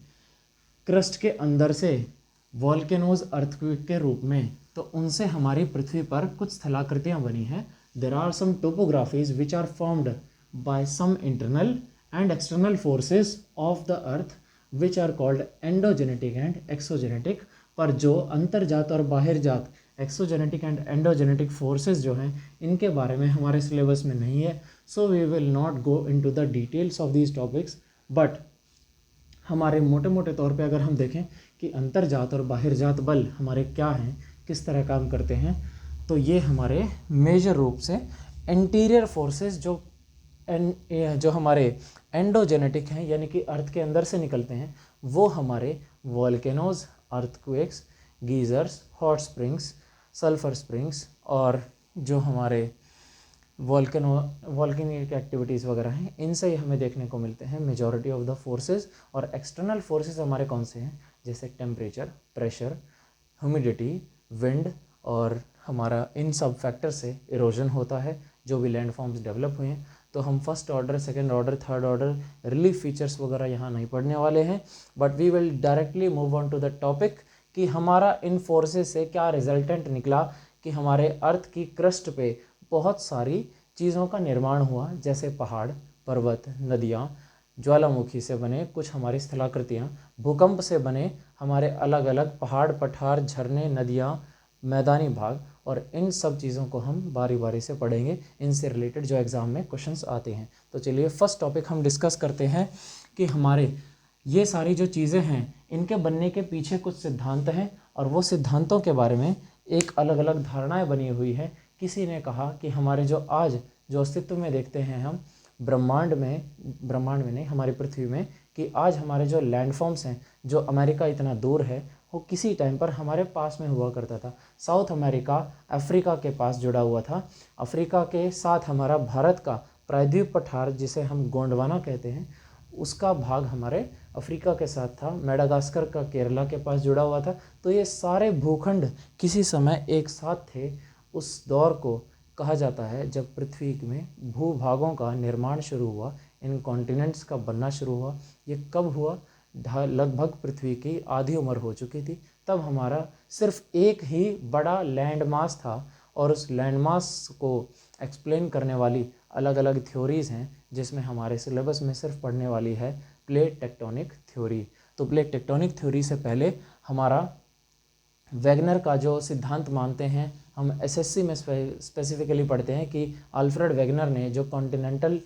A: क्रस्ट के अंदर से वॉल्केनोज अर्थक्वेक के रूप में, तो उनसे हमारी पृथ्वी पर कुछ स्थलाकृतियाँ बनी हैं। There are some topographies which are formed by some internal and external forces of the earth which are called endogenetic and exogenetic. पर जो अंतर्जात और बाहरजात एक्सोजेनेटिक एंड एंडोजेनेटिक फोर्सेस जो हैं इनके बारे में हमारे सिलेबस में नहीं है, so we will not go into the details of these topics. But हमारे मोटे मोटे तौर पे अगर हम देखें कि अंतर्जात और बाहरजात बल हमारे क्या हैं, किस तरह काम करते हैं, तो ये हमारे मेजर रूप से इंटीरियर फोर्सेस जो हमारे एंडोजेनेटिक हैं यानी कि अर्थ के अंदर से निकलते हैं, वो हमारे volcanoes, earthquakes, geysers, hot springs, sulphur springs, और जो हमारे वॉल्केनिक एक्टिविटीज़ वगैरह हैं, इनसे ही हमें देखने को मिलते हैं मेजॉरिटी ऑफ द फोर्सेस। और एक्सटर्नल फोर्सेस हमारे कौन से हैं, जैसे टेम्परेचर, प्रेशर, ह्यूमिडिटी, विंड, और हमारा इन सब फैक्टर से इरोजन होता है जो भी लैंड फॉर्म्स डेवलप हुए हैं। तो हम first order, second order, third order relief features वगैरह यहाँ नहीं पढ़ने वाले हैं, but we will directly move on to the topic कि हमारा इन फोर्सेस से क्या रिजल्टेंट निकला कि हमारे अर्थ की क्रस्ट पे बहुत सारी चीज़ों का निर्माण हुआ, जैसे पहाड़, पर्वत, नदियाँ, ज्वालामुखी से बने कुछ हमारी स्थलाकृतियाँ, भूकंप से बने हमारे अलग अलग पहाड़, पठार, झरने, नदियाँ, मैदानी भाग, और इन सब चीज़ों को हम बारी बारी से पढ़ेंगे, इनसे रिलेटेड जो एग्ज़ाम में क्वेश्चंस आते हैं। तो चलिए फर्स्ट टॉपिक हम डिस्कस करते हैं कि हमारे ये सारी जो चीज़ें हैं इनके बनने के पीछे कुछ सिद्धांत हैं, और वो सिद्धांतों के बारे में एक अलग अलग धारणाएं बनी हुई है। किसी ने कहा कि हमारे जो आज जो अस्तित्व में देखते हैं हम ब्रह्मांड में नहीं, हमारी पृथ्वी में, कि आज हमारे जो लैंडफॉर्म्स हैं, जो अमेरिका इतना दूर है, वो किसी टाइम पर हमारे पास में हुआ करता था। साउथ अमेरिका अफ्रीका के पास जुड़ा हुआ था। अफ्रीका के साथ हमारा भारत का प्रायद्वीप पठार, जिसे हम गोंडवाना कहते हैं, उसका भाग हमारे अफ्रीका के साथ था। मेडागास्कर का केरला के पास जुड़ा हुआ था। तो ये सारे भूखंड किसी समय एक साथ थे। उस दौर को कहा जाता है जब पृथ्वी में भूभागों का निर्माण शुरू हुआ, इन कॉन्टिनेंट्स का बनना शुरू हुआ। ये कब हुआ? लगभग पृथ्वी की आधी उम्र हो चुकी थी। तब हमारा सिर्फ एक ही बड़ा लैंड मास था, और उस लैंड मास को एक्सप्लेन करने वाली अलग अलग थ्योरीज़ हैं, जिसमें हमारे सिलेबस में सिर्फ पढ़ने वाली है प्लेट टेक्टोनिक थ्योरी। तो प्लेट टेक्टोनिक थ्योरी से पहले हमारा वैगनर का जो सिद्धांत मानते हैं हम एसएससी में स्पेसिफिकली पढ़ते हैं कि अल्फ्रेड वेगनर ने जो कॉन्टिनेंटल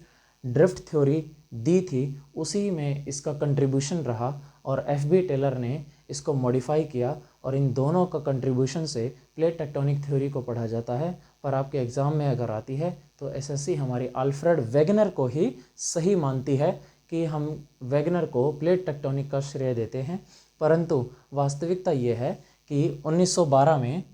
A: ड्रिफ्ट थ्योरी दी थी उसी में इसका कंट्रीब्यूशन रहा, और एफ.बी. टेलर ने इसको मॉडिफाई किया, और इन दोनों का कंट्रीब्यूशन से प्लेट टेक्टोनिक थ्योरी को पढ़ा जाता है। पर आपके एग्ज़ाम में अगर आती है तो एसएससी हमारी अल्फ्रेड वेगनर को ही सही मानती है कि हम वेगनर को प्लेट टेक्टोनिक का श्रेय देते हैं। परंतु वास्तविकता ये है कि 1912 में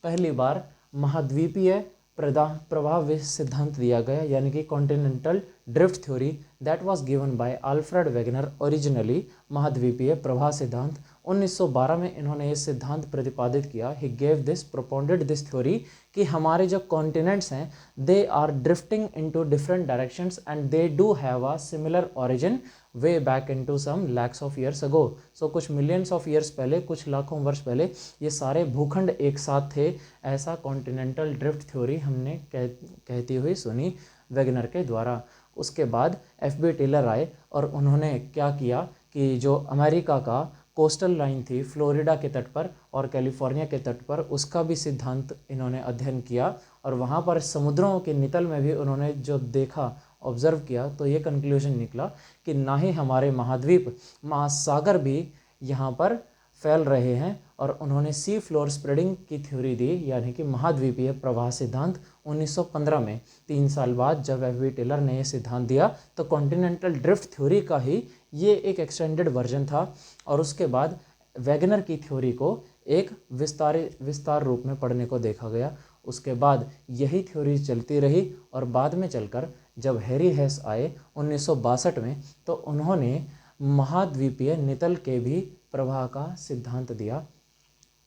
A: पहली बार महाद्वीपीय प्रभाव सिद्धांत दिया गया, यानी कि continental drift theory that was given by Alfred Wegener originally. महाद्वीपीय प्रभाव सिद्धांत 1912 में इन्होंने ये सिद्धांत प्रतिपादित किया। He gave this propounded this theory कि हमारे जो कॉन्टिनेंट्स हैं they are drifting into different directions and they do have a similar origin way back into some lakhs of years ago. So कुछ मिलियंस ऑफ ईयर्स पहले, कुछ लाखों वर्ष पहले ये सारे भूखंड एक साथ थे। ऐसा कॉन्टिनेंटल ड्रिफ्ट थ्योरी हमने कहती हुई सुनी वेगनर के द्वारा। उसके बाद एफ.बी. टेलर आए और उन्होंने क्या किया कि जो अमेरिका का कोस्टल लाइन थी फ्लोरिडा के तट पर और कैलिफोर्निया के तट पर, उसका भी सिद्धांत इन्होंने अध्ययन किया, और वहाँ पर समुद्रों के नितल में भी उन्होंने जो देखा, ऑब्जर्व किया, तो ये कंक्लूजन निकला कि ना ही हमारे महाद्वीप, महासागर भी यहाँ पर फैल रहे हैं। और उन्होंने सी फ्लोर स्प्रेडिंग की थ्योरी दी, यानी कि महाद्वीपीय प्रवाह सिद्धांत 1915 में। 3 साल बाद जब एफ.बी. टेलर ने ये सिद्धांत दिया तो कॉन्टिनेंटल ड्रिफ्ट थ्योरी का ही ये एक एक्सटेंडेड वर्जन था, और उसके बाद वेगनर की थ्योरी को एक विस्तार रूप में पढ़ने को देखा गया। उसके बाद यही थ्योरी चलती रही, और बाद में चलकर जब हैरी हेस आए 1962 में तो उन्होंने महाद्वीपीय नितल के भी प्रवाह का सिद्धांत दिया।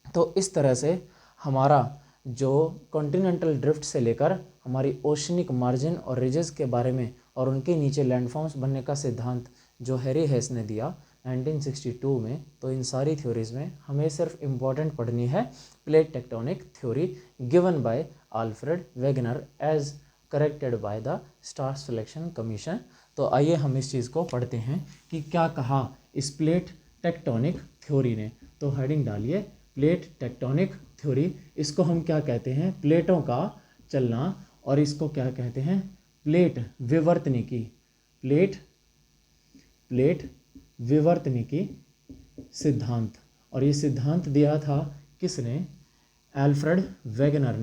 A: तो इस तरह से हमारा जो कॉन्टिनेंटल ड्रिफ्ट से लेकर हमारी ओशनिक मार्जिन और रिजेस के बारे में और उनके नीचे लैंडफॉर्म्स बनने का सिद्धांत जो हैरी हेस ने दिया 1962 में, तो इन सारी थ्योरीज़ में हमें सिर्फ इम्पॉर्टेंट पढ़नी है plate tectonic theory given by Alfred Wegener as corrected by the staff selection commission. तो आइए हम इस चीज़ को पढ़ते हैं कि क्या कहा इस प्लेट टेक्टोनिक थ्योरी ने। तो हेडिंग डालिए प्लेट टेक्टोनिक थ्योरी। इसको हम क्या कहते हैं? प्लेटों का चलना, और इसको क्या कहते हैं? प्लेट विवर्तनिकी। प्लेट विवर्तनिकी सिद्धांत। और ये सिद्धांत दिया था किसने? अल्फ्रेड वेगनर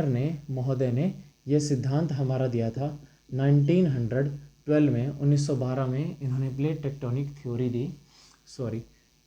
A: ने महोदय ने ये सिद्धांत हमारा दिया था 1912 में। 1912 में इन्होंने प्लेट टेक्टोनिक थ्योरी दी,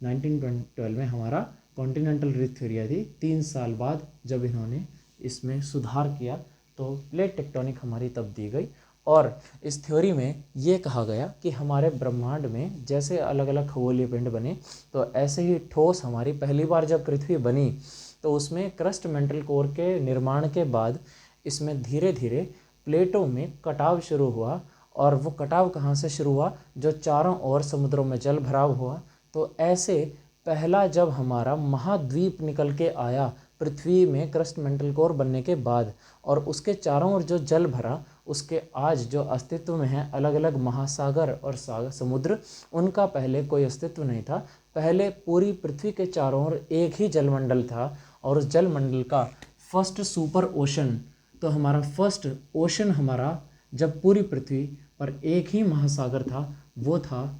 A: 1912 में हमारा कॉन्टिनेंटल ड्रिफ्ट थ्योरी थी। 3 साल बाद जब इन्होंने इसमें सुधार किया तो प्लेट टेक्टोनिक हमारी तब दी गई। और इस थ्योरी में ये कहा गया कि हमारे ब्रह्मांड में जैसे अलग अलग खगोलीय पिंड बने, तो ऐसे ही ठोस हमारी पहली बार जब पृथ्वी बनी तो उसमें क्रस्ट मेंटल कोर के निर्माण के बाद इसमें धीरे धीरे प्लेटों में कटाव शुरू हुआ। और वो कटाव कहाँ से शुरू हुआ? जो चारों ओर समुद्रों में जल भराव हुआ। तो ऐसे पहला जब हमारा महाद्वीप निकल के आया पृथ्वी में क्रस्ट मेंटल कोर बनने के बाद, और उसके चारों ओर जो जल भरा, उसके आज जो अस्तित्व में है अलग अलग महासागर और समुद्र, उनका पहले कोई अस्तित्व नहीं था। पहले पूरी पृथ्वी के चारों ओर एक ही जलमंडल था, और उस जलमंडल का फर्स्ट सुपर ओशन, तो हमारा फर्स्ट ओशन हमारा जब पूरी पृथ्वी पर एक ही महासागर था वो था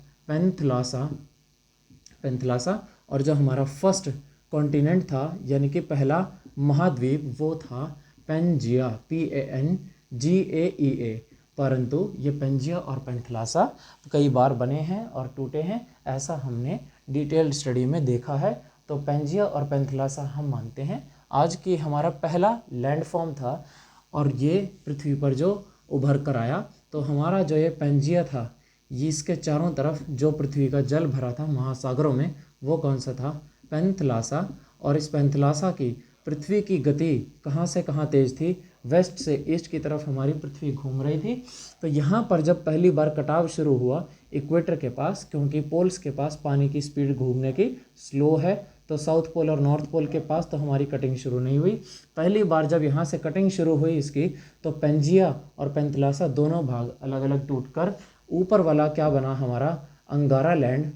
A: पेंथलासा। और जो हमारा फर्स्ट कॉन्टिनेंट था यानी कि पहला महाद्वीप वो था पेंजिया, PANGAEA। परंतु ये पेंजिया और पेंथलासा कई बार बने हैं और टूटे हैं, ऐसा हमने डिटेल्ड स्टडी में देखा है। तो पेंजिया और पेंथलासा हम मानते हैं आज की हमारा पहला लैंडफॉर्म था, और ये पृथ्वी पर जो उभर कर आया। तो हमारा जो ये पेंजिया था, ये इसके चारों तरफ जो पृथ्वी का जल भरा था महासागरों में, वो कौन सा था? पेंथलासा। और इस पेंथलासा की पृथ्वी की गति कहाँ से कहाँ तेज थी? वेस्ट से ईस्ट की तरफ हमारी पृथ्वी घूम रही थी। तो यहाँ पर जब पहली बार कटाव शुरू हुआ इक्वेटर के पास, क्योंकि पोल्स के पास पानी की स्पीड घूमने की स्लो है, तो साउथ पोल और नॉर्थ पोल के पास तो हमारी कटिंग शुरू नहीं हुई। पहली बार जब यहाँ से कटिंग शुरू हुई इसकी, तो पेंजिया और पेंथलासा दोनों भाग अलग अलग टूटकर ऊपर वाला क्या बना हमारा? अंगारा लैंड,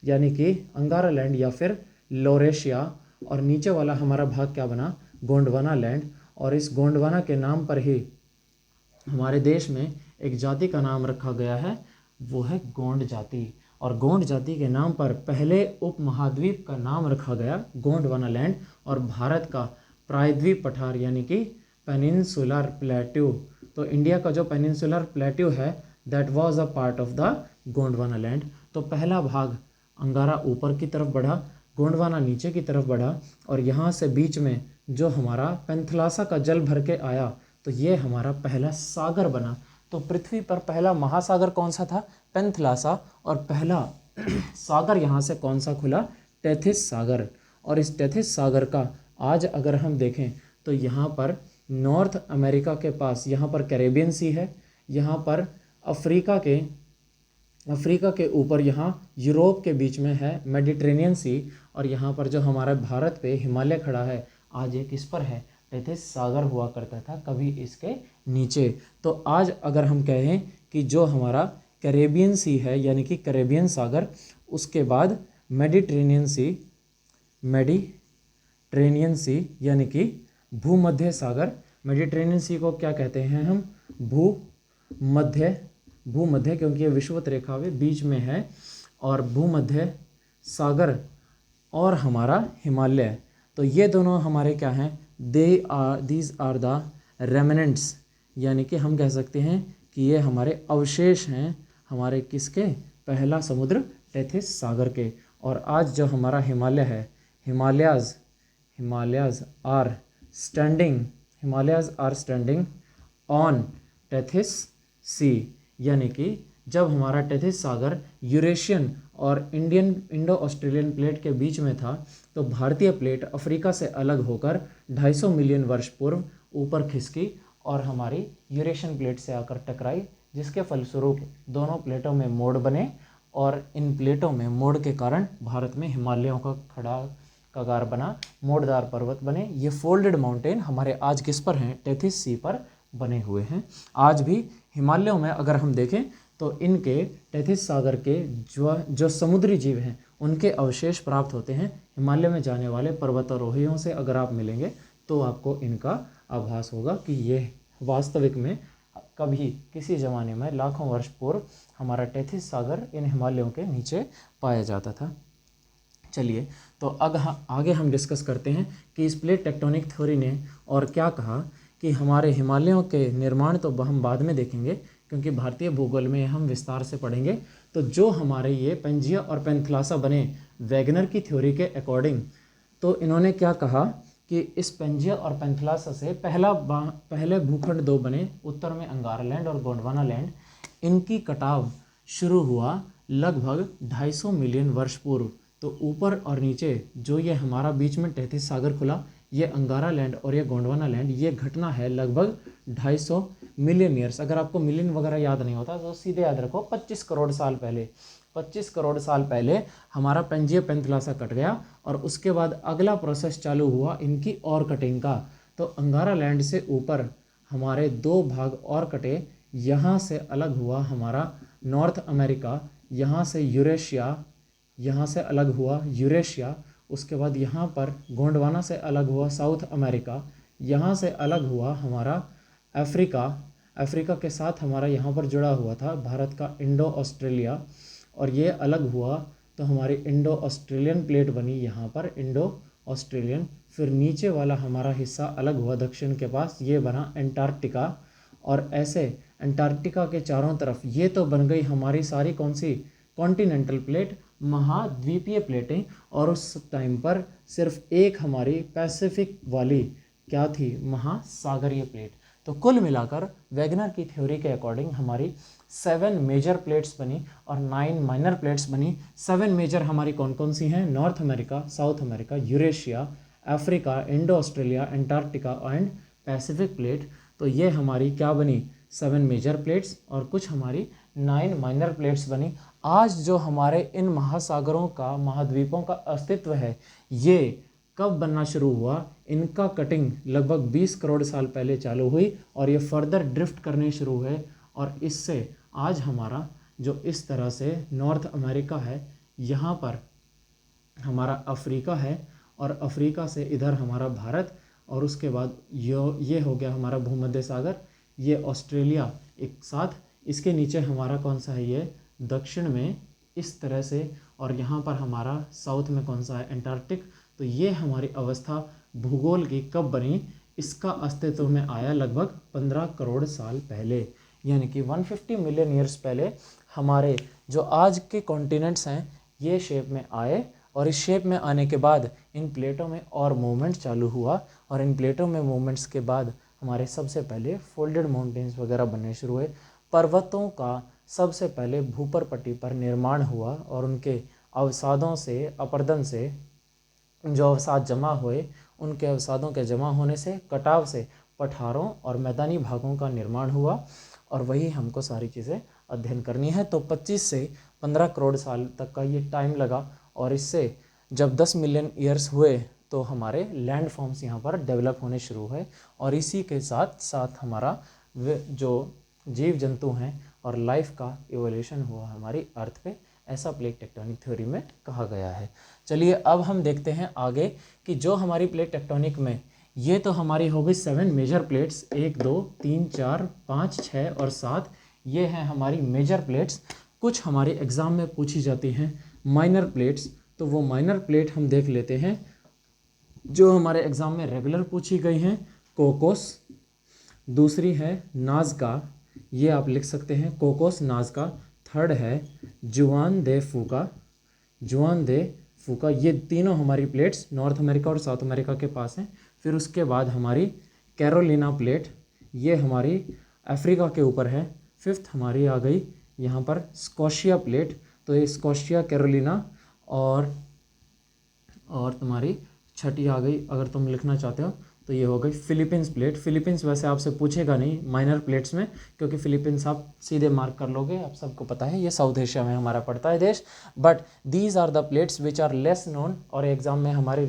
A: यानी कि अंगारा लैंड या फिर लोरेशिया। और नीचे वाला हमारा भाग क्या बना, गोंडवाना लैंड। और इस गोंडवाना के नाम पर ही हमारे देश में एक जाति का नाम रखा गया है, वो है गोंड जाति। और गोंड जाति के नाम पर पहले उपमहाद्वीप का नाम रखा गया गोंडवाना लैंड। और भारत का प्रायद्वीप पठार यानी कि पेनिनसुलर प्लेट्यू, तो इंडिया का जो पेनिनसुलर प्लेट्यू है that was a part of the Gondwana land. तो पहला भाग अंगारा ऊपर की तरफ बढ़ा, गोंडवाना नीचे की तरफ बढ़ा, और यहाँ से बीच में जो हमारा पेंथलासा का जल भर के आया, तो ये हमारा पहला सागर बना। तो पृथ्वी पर पहला महासागर कौन सा था, पेंथलासा, और पहला सागर यहाँ से कौन सा खुला, टेथिस सागर। और इस टेथिस सागर का आज अगर हम देखें तो यहाँ पर नॉर्थ अमेरिका के पास यहाँ पर कैरेबियन सी है, यहाँ पर अफ्रीका के ऊपर यहाँ यूरोप के बीच में है मेडिटेरेनियन सी, और यहाँ पर जो हमारे भारत पे हिमालय खड़ा है आज ये किस पर है, टेथिस सागर हुआ करता था कभी इसके नीचे। तो आज अगर हम कहें कि जो हमारा कैरेबियन सी है यानी कि कैरेबियन सागर, उसके बाद मेडिटेरेनियन सी यानी कि भूमध्य सागर। मेडिटेरेनियन सी को क्या कहते हैं हम, भूमध्य क्योंकि ये विषुवत रेखा में बीच में है, और भूमध्य सागर और हमारा हिमालय, तो ये दोनों हमारे क्या हैं, दीज आर द रेमिनेंट्स, यानी कि हम कह सकते हैं कि ये हमारे अवशेष हैं हमारे किसके, पहला समुद्र टेथिस सागर के। और आज जो हमारा हिमालय है, Himalayas are standing on Tethys sea, यानी कि जब हमारा टेथिस सागर यूरेशियन और इंडो ऑस्ट्रेलियन प्लेट के बीच में था, तो भारतीय प्लेट अफ्रीका से अलग होकर 250 मिलियन वर्ष पूर्व ऊपर खिसकी और हमारी यूरेशियन प्लेट से आकर टकराई, जिसके फलस्वरूप दोनों प्लेटों में मोड़ बने, और इन प्लेटों में मोड़ के कारण भारत में हिमालयों का खड़ा कगार बना, मोड़दार पर्वत बने। ये फोल्डेड माउंटेन हमारे आज किस पर हैं, टेथिस सी पर बने हुए हैं। आज भी हिमालयों में अगर हम देखें तो इनके टेथिस सागर के जो समुद्री जीव हैं उनके अवशेष प्राप्त होते हैं। हिमालय में जाने वाले पर्वतारोहियों से अगर आप मिलेंगे तो आपको इनका आभास होगा कि ये वास्तविक में कभी किसी ज़माने में लाखों वर्ष पूर्व हमारा टेथिस सागर इन हिमालयों के नीचे पाया जाता था। चलिए, तो आगे हम डिस्कस करते हैं कि इस प्लेट टेक्टोनिक थ्योरी ने और क्या कहा कि हमारे हिमालयों के निर्माण तो हम बाद में देखेंगे, क्योंकि भारतीय भूगोल में हम विस्तार से पढ़ेंगे। तो जो हमारे ये पेंजिया और पेंथलासा बने वैगनर की थ्योरी के अकॉर्डिंग, तो इन्होंने क्या कहा कि इस पेंजिया और पेंथलासा से पहले भूखंड दो बने, उत्तर में अंगारा लैंड और गोंडवाना लैंड। इनकी कटाव शुरू हुआ लगभग 250 मिलियन वर्ष पूर्व। तो ऊपर और नीचे जो ये हमारा बीच में टेथिस सागर खुला, ये अंगारा लैंड और ये गोंडवाना लैंड, ये घटना है लगभग 250 मिलियन ईयर्स। अगर आपको मिलियन वगैरह याद नहीं होता तो सीधे याद रखो 25 करोड़ साल पहले। 25 करोड़ साल पहले हमारा पेंजिया पेंथलासा कट गया, और उसके बाद अगला प्रोसेस चालू हुआ इनकी और कटिंग का। तो अंगारा लैंड से ऊपर हमारे दो भाग और कटे, यहाँ से अलग हुआ हमारा नॉर्थ अमेरिका, यहाँ से यूरेशिया, यहाँ से अलग हुआ यूरेशिया। उसके बाद यहाँ पर गोंडवाना से अलग हुआ साउथ अमेरिका, यहाँ से अलग हुआ हमारा अफ्रीका के साथ हमारा यहाँ पर जुड़ा हुआ था भारत का इंडो ऑस्ट्रेलिया, और ये अलग हुआ तो हमारी इंडो ऑस्ट्रेलियन प्लेट बनी यहाँ पर इंडो ऑस्ट्रेलियन। फिर नीचे वाला हमारा हिस्सा अलग हुआ दक्षिण के पास, ये बना एंटार्क्टिका। और ऐसे एंटार्क्टिका के चारों तरफ ये तो बन गई हमारी सारी कौन सी, कॉन्टिनेंटल प्लेट, महाद्वीपीय प्लेटें। और उस टाइम पर सिर्फ एक हमारी पैसिफिक वाली क्या थी, महासागरीय प्लेट। तो कुल मिलाकर वैगनर की थ्योरी के अकॉर्डिंग हमारी 7 मेजर प्लेट्स बनी और 9 माइनर प्लेट्स बनी। 7 मेजर हमारी कौन कौन सी हैं, north America, south America, Eurasia, Africa, Indo Australia, Antarctica and Pacific plate. तो ये हमारी क्या बनी, 7 मेजर प्लेट्स, और कुछ हमारी 9 माइनर प्लेट्स बनी। आज जो हमारे इन महासागरों का, महाद्वीपों का अस्तित्व है, ये कब बनना शुरू हुआ, इनका कटिंग लगभग 20 करोड़ साल पहले चालू हुई, और ये फर्दर ड्रिफ्ट करने शुरू हुए, और इससे आज हमारा जो इस तरह से नॉर्थ अमेरिका है, यहाँ पर हमारा अफ्रीका है, और अफ्रीका से इधर हमारा भारत, और उसके बाद ये हो गया हमारा भूमध्य सागर, ये ऑस्ट्रेलिया एक साथ, इसके नीचे हमारा कौन सा है, ये दक्षिण में इस तरह से, और यहाँ पर हमारा साउथ में कौन सा है, एंटार्क्टिक। तो ये हमारी अवस्था भूगोल की कब बनी, इसका अस्तित्व में आया लगभग 15 करोड़ साल पहले, यानी कि 150 मिलियन ईयर्स पहले हमारे जो आज के कॉन्टिनेंट्स हैं ये शेप में आए, और इस शेप में आने के बाद इन प्लेटों में और मूवमेंट चालू हुआ, और इन प्लेटों में मूवमेंट्स के बाद हमारे सबसे पहले फोल्डेड माउंटेन्स वगैरह बनने शुरू हुए। पर्वतों का सबसे पहले भूपर पट्टी पर निर्माण हुआ, और उनके अवसादों से, अपरदन से जो अवसाद जमा हुए, उनके अवसादों के जमा होने से, कटाव से पठारों और मैदानी भागों का निर्माण हुआ, और वही हमको सारी चीज़ें अध्ययन करनी है। तो 25 से 15 करोड़ साल तक का ये टाइम लगा, और इससे जब 10 मिलियन ईयर्स हुए तो हमारे लैंड फॉर्म्स यहाँ पर डेवलप होने शुरू हुए, और इसी के साथ साथ हमारा जो जीव जंतु हैं और लाइफ का इवोल्यूशन हुआ हमारी अर्थ पे, ऐसा प्लेट टेक्टोनिक थ्योरी में कहा गया है। चलिए अब हम देखते हैं आगे कि जो हमारी प्लेट टेक्टोनिक में, ये तो हमारी हो गई 7 मेजर प्लेट्स, 1 2 3 4 5 6 और 7, ये हैं हमारी मेजर प्लेट्स। कुछ हमारे एग्ज़ाम में पूछी जाती हैं माइनर प्लेट्स, तो वो माइनर प्लेट हम देख लेते हैं जो हमारे एग्ज़ाम में रेगुलर पूछी गई हैं। कोकोस, दूसरी है नाज़का, ये आप लिख सकते हैं कोकोस नाज़का। थर्ड है जुआन दे फूका, जुआन दे फूका। ये तीनों हमारी प्लेट्स नॉर्थ अमेरिका और साउथ अमेरिका के पास हैं। फिर उसके बाद हमारी कैरोलिना प्लेट, ये हमारी अफ्रीका के ऊपर है। फिफ्थ हमारी आ गई यहाँ पर स्कॉशिया प्लेट, तो ये स्कॉशिया कैरोलिना, और तुम्हारी छठी आ गई, अगर तुम लिखना चाहते हो तो ये हो गई फिलीपींस प्लेट। फिलीपींस वैसे आपसे पूछेगा नहीं माइनर प्लेट्स में, क्योंकि फिलीपींस आप सीधे मार्क कर लोगे, आप सबको पता है ये साउथ एशिया में हमारा पड़ता है देश। But these are the plates which are less known, और एग्जाम में हमारी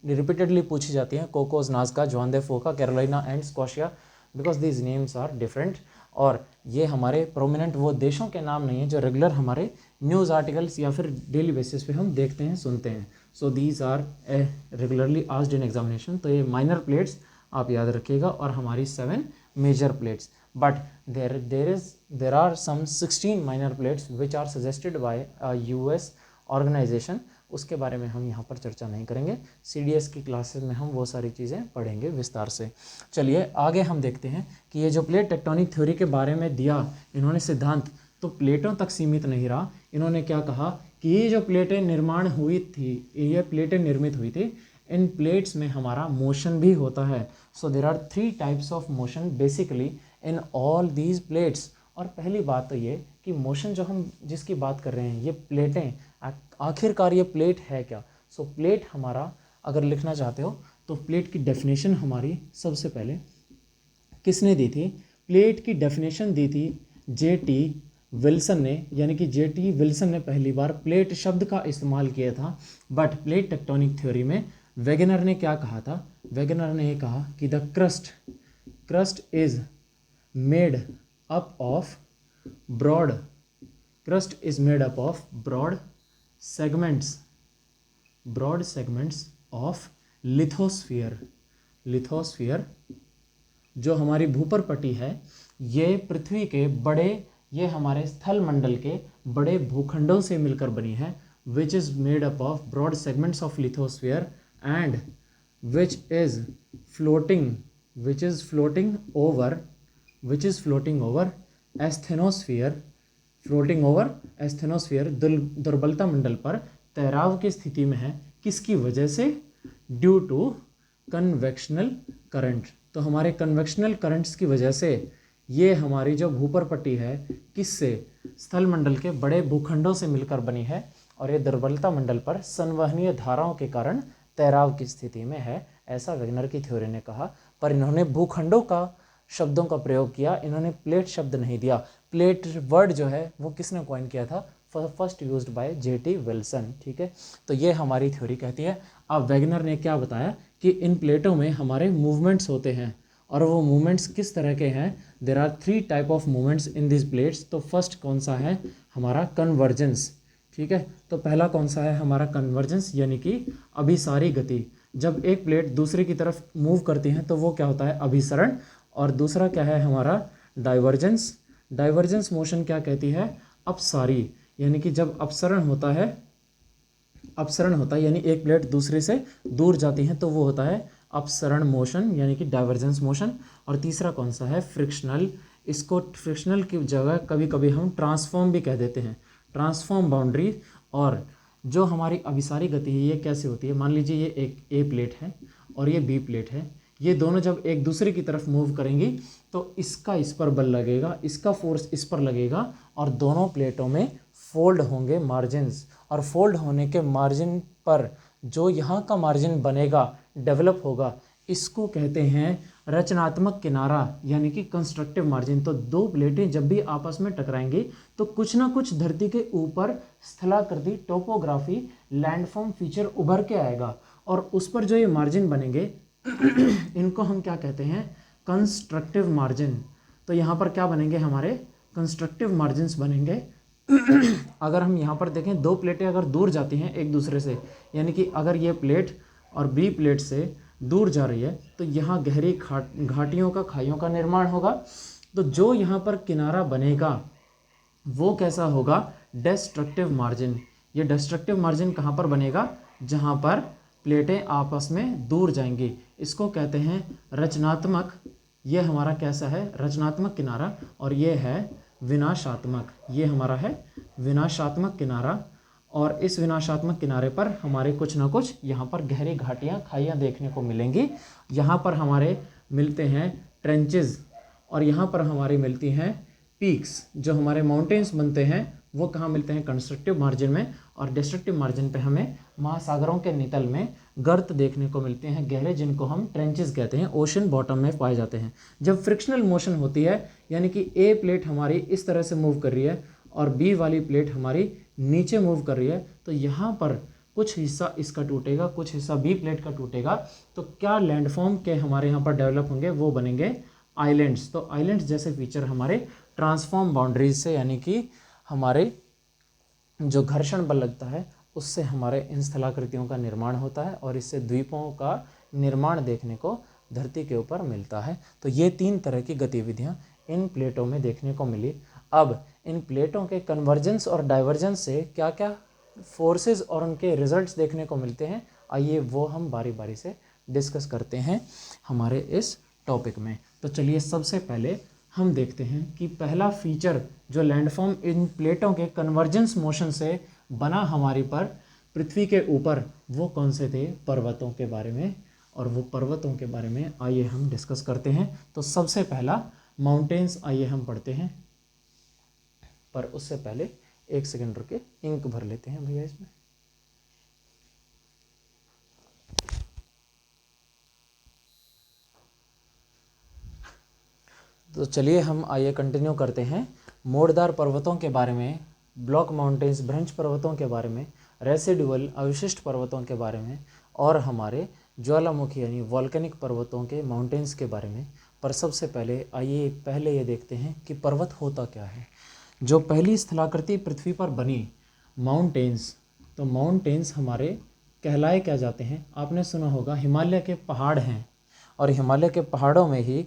A: रिपीटेडली पूछी जाती हैं। Cocos, Nazca, Juan de Fuca, Carolina and Scotia, because these names are different. और ये हमारे प्रोमिनेंट वो देशों के नाम नहीं हैं जो रेगुलर हमारे न्यूज़ आर्टिकल्स या फिर डेली बेसिस पे हम देखते हैं, सुनते हैं। So these are regularly asked in examination. तो ये माइनर प्लेट्स आप याद रखिएगा, और हमारी 7 major plates. But there are some 16 minor plates which are suggested by US organisation, उसके बारे में हम यहाँ पर चर्चा नहीं करेंगे। CDS की क्लासेस में हम वो सारी चीज़ें पढ़ेंगे विस्तार से। चलिए आगे हम देखते हैं कि ये जो प्लेट टेक्टोनिक थ्योरी के बारे में दिया इन्होंने सिद्धांत, तो प्लेटों तक सीमित नहीं रहा। इन्होंने क्या कहा कि ये जो प्लेटें निर्माण हुई थी, ये प्लेटें निर्मित हुई थी, इन प्लेट्स में हमारा मोशन भी होता है। So there are 3 types of motion basically in all these plates. और पहली बात तो ये कि मोशन जो हम जिसकी बात कर रहे हैं, ये प्लेटें, आखिरकार ये प्लेट है क्या। सो प्लेट हमारा अगर लिखना चाहते हो तो प्लेट की डेफिनेशन हमारी सबसे पहले किसने दी थी, प्लेट की डेफिनेशन दी थी J.T. विल्सन ने, यानी कि J.T. विल्सन ने पहली बार प्लेट शब्द का इस्तेमाल किया था। बट प्लेट टेक्टोनिक थ्योरी में वेगनर ने क्या कहा था, वेगनर ने ये कहा कि the crust is made up of broad segments of lithosphere. जो हमारी भूपर पट्टी है ये पृथ्वी के ये हमारे स्थल मंडल के बड़े भूखंडों से मिलकर बनी है, which is made up of broad segments of lithosphere and which is floating over asthenosphere, दुर्बलता मंडल पर तैराव की स्थिति में है। किसकी वजह से, ड्यू टू कन्वेक्शनल करंट। तो हमारे कन्वेक्शनल करंट्स की वजह से ये हमारी जो भूपर पट्टी है किससे, स्थल मंडल के बड़े भूखंडों से मिलकर बनी है, और ये दुर्बलता मंडल पर संवहनीय धाराओं के कारण तैराव की स्थिति में है, ऐसा वेगनर की थ्योरी ने कहा। पर इन्होंने भूखंडों का शब्दों का प्रयोग किया, इन्होंने प्लेट शब्द नहीं दिया। प्लेट वर्ड जो है वो किसने कॉइन किया था, first used by J.T. Wilson. ठीक है, तो ये हमारी थ्योरी कहती है। अब वेगनर ने क्या बताया कि इन प्लेटों में हमारे मूवमेंट्स होते हैं, और वो मूवमेंट्स किस तरह के हैं। There are 3 type of movements in this plates. तो फर्स्ट कौन सा है हमारा, कन्वर्जेंस। ठीक है, तो पहला कौन सा है हमारा कन्वर्जेंस, यानी कि अभिसारी गति। जब एक प्लेट दूसरे की तरफ मूव करती है तो वो क्या होता है, अभिसरण। और दूसरा क्या है हमारा, डाइवर्जेंस। डाइवर्जेंस मोशन क्या कहती है, अपसारी। यानी कि जब अपसरण होता है यानी एक प्लेट दूसरे से दूर जाती है तो वो होता है अपसरण मोशन यानी कि डाइवर्जेंस मोशन। और तीसरा कौन सा है, फ्रिक्शनल। इसको फ्रिक्शनल की जगह कभी कभी हम ट्रांसफॉर्म भी कह देते हैं, ट्रांसफॉर्म बाउंड्री। और जो हमारी अभिसारी गति है ये कैसे होती है, मान लीजिए ये एक ए प्लेट है और ये बी प्लेट है, ये दोनों जब एक दूसरे की तरफ मूव करेंगी तो इसका इस पर बल लगेगा, इसका फोर्स इस पर लगेगा और दोनों प्लेटों में फोल्ड होंगे मार्जिन्स। और फोल्ड होने के मार्जिन पर जो यहाँ का मार्जिन बनेगा, डेवलप होगा, इसको कहते हैं रचनात्मक किनारा यानी कि कंस्ट्रक्टिव मार्जिन। तो दो प्लेटें जब भी आपस में टकराएंगी तो कुछ ना कुछ धरती के ऊपर स्थलाकृति, टोपोग्राफी, लैंडफॉर्म फीचर उभर के आएगा और उस पर जो ये मार्जिन बनेंगे इनको हम क्या कहते हैं, कंस्ट्रक्टिव मार्जिन। तो यहाँ पर क्या बनेंगे, हमारे कंस्ट्रक्टिव मार्जिन्स बनेंगे। अगर हम यहाँ पर देखें, दो प्लेटें अगर दूर जाती हैं एक दूसरे से, यानी कि अगर ये प्लेट और बी प्लेट से दूर जा रही है तो यहाँ गहरी घाटियों का, खाइयों का निर्माण होगा। तो जो यहाँ पर किनारा बनेगा वो कैसा होगा, डिस्ट्रक्टिव मार्जिन। ये डिस्ट्रक्टिव मार्जिन कहाँ पर बनेगा, जहाँ पर प्लेटें आपस में दूर जाएंगी, इसको कहते हैं रचनात्मक। ये हमारा कैसा है, रचनात्मक किनारा। और ये है विनाशात्मक, ये हमारा है विनाशात्मक किनारा। और इस विनाशात्मक किनारे पर हमारे कुछ ना कुछ यहाँ पर गहरी घाटियाँ, खाइयाँ देखने को मिलेंगी। यहाँ पर हमारे मिलते हैं ट्रेंचेस और यहाँ पर हमारी मिलती हैं पीक्स। जो हमारे माउंटेन्स बनते हैं वो कहाँ मिलते हैं, कंस्ट्रक्टिव मार्जिन में। और डिस्ट्रक्टिव मार्जिन पे हमें महासागरों के नितल में गर्त देखने को मिलते हैं गहरे, जिनको हम ट्रेंचेस कहते हैं, ओशन बॉटम में पाए जाते हैं। जब फ्रिक्शनल मोशन होती है यानी कि ए प्लेट हमारी इस तरह से मूव कर रही है और बी वाली प्लेट हमारी नीचे मूव कर रही है, तो यहाँ पर कुछ हिस्सा इसका टूटेगा, कुछ हिस्सा बी प्लेट का टूटेगा। तो क्या लैंडफॉर्म के हमारे यहाँ पर डेवलप होंगे, वो बनेंगे आइलैंड्स। तो आइलैंड्स जैसे फीचर हमारे ट्रांसफॉर्म बाउंड्रीज से, यानी कि हमारे जो घर्षण बल लगता है उससे हमारे इन स्थलाकृतियों का निर्माण होता है और इससे द्वीपों का निर्माण देखने को धरती के ऊपर मिलता है। तो ये तीन तरह की गतिविधियाँ इन प्लेटों में देखने को मिली। अब इन प्लेटों के कन्वर्जेंस और डाइवर्जेंस से क्या क्या फोर्सेस और उनके रिजल्ट्स देखने को मिलते हैं, आइए वो हम बारी बारी से डिस्कस करते हैं हमारे इस टॉपिक में। तो चलिए सबसे पहले हम देखते हैं कि पहला फीचर जो लैंडफॉर्म इन प्लेटों के कन्वर्जेंस मोशन से बना हमारी पर पृथ्वी के ऊपर, वो कौन से थे, पर्वतों के बारे में। और वो पर्वतों के बारे में आइए हम डिस्कस करते हैं। तो सबसे पहला माउंटेन्स आइए हम पढ़ते हैं, पर उससे पहले एक सेकंड रुके, इंक भर लेते हैं भैया इसमें। तो चलिए हम आइए कंटिन्यू करते हैं। मोड़दार पर्वतों के बारे में, ब्लॉक माउंटेन्स, भ्रंश पर्वतों के बारे में, रेसिडुअल अवशिष्ट पर्वतों के बारे में और हमारे ज्वालामुखी यानी वॉल्केनिक पर्वतों के माउंटेन्स के बारे में। पर सबसे पहले आइए पहले ये देखते हैं कि पर्वत होता क्या है। जो पहली स्थलाकृति पृथ्वी पर बनी, माउंटेन्स, तो माउंटेन्स हमारे कहलाए क्या जाते हैं, आपने सुना होगा हिमालय के पहाड़ हैं और हिमालय के पहाड़ों में ही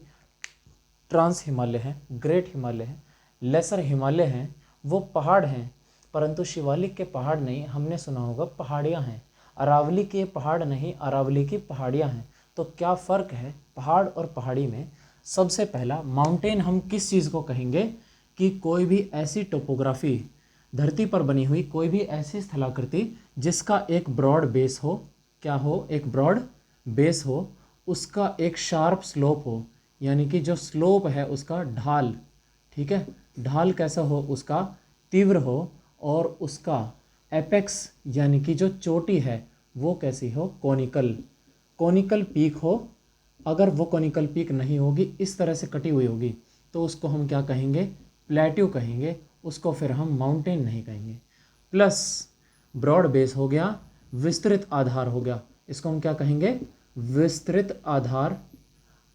A: ट्रांस हिमालय है, ग्रेट हिमालय है, लेसर हिमालय हैं। वो पहाड़ हैं परंतु शिवालिक के पहाड़ नहीं, हमने सुना होगा पहाड़ियाँ हैं। अरावली के पहाड़ नहीं, अरावली की पहाड़ियाँ हैं। तो क्या फ़र्क है पहाड़ और पहाड़ी में। सबसे पहला, माउंटेन हम किस चीज़ को कहेंगे कि कोई भी ऐसी टोपोग्राफी धरती पर बनी हुई, कोई भी ऐसी स्थलाकृति जिसका एक ब्रॉड बेस हो, क्या हो, एक ब्रॉड बेस हो, उसका एक शार्प स्लोप हो, यानी कि जो स्लोप है उसका ढाल, ठीक है, ढाल कैसा हो, उसका तीव्र हो, और उसका एपेक्स यानी कि जो चोटी है वो कैसी हो, कोनिकल पीक हो। अगर वो कोनिकल पीक नहीं होगी, इस तरह से कटी हुई होगी, तो उसको हम क्या कहेंगे, प्लेट्यू कहेंगे, उसको फिर हम माउंटेन नहीं कहेंगे। प्लस ब्रॉड बेस हो गया, विस्तृत आधार हो गया, इसको हम क्या कहेंगे, विस्तृत आधार।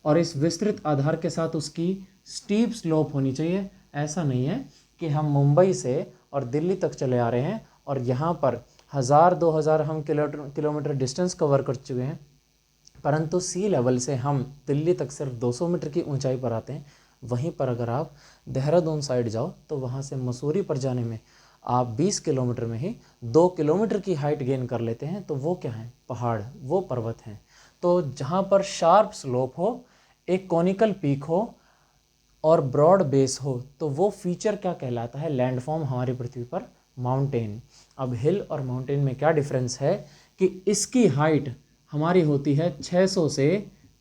A: और इस विस्तृत आधार के साथ उसकी स्टीप स्लोप होनी चाहिए। ऐसा नहीं है कि हम मुंबई से और दिल्ली तक चले आ रहे हैं और यहाँ पर 1000-2000 हम किलोमीटर डिस्टेंस कवर कर चुके हैं परंतु सी लेवल से हम दिल्ली तक सिर्फ 200 मीटर की ऊंचाई पर आते हैं। वहीं पर अगर आप देहरादून साइड जाओ तो वहाँ से मसूरी पर जाने में आप 20 किलोमीटर में ही 2 किलोमीटर की हाइट गेन कर लेते हैं। तो वो क्या है? पहाड़, वो पर्वत हैं। तो जहाँ पर शार्प स्लोप हो, एक कॉनिकल पीक हो और ब्रॉड बेस हो, तो वो फीचर क्या कहलाता है? लैंडफॉर्म हमारी पृथ्वी पर माउंटेन। अब हिल और माउंटेन में क्या डिफरेंस है कि इसकी हाइट हमारी होती है 600 से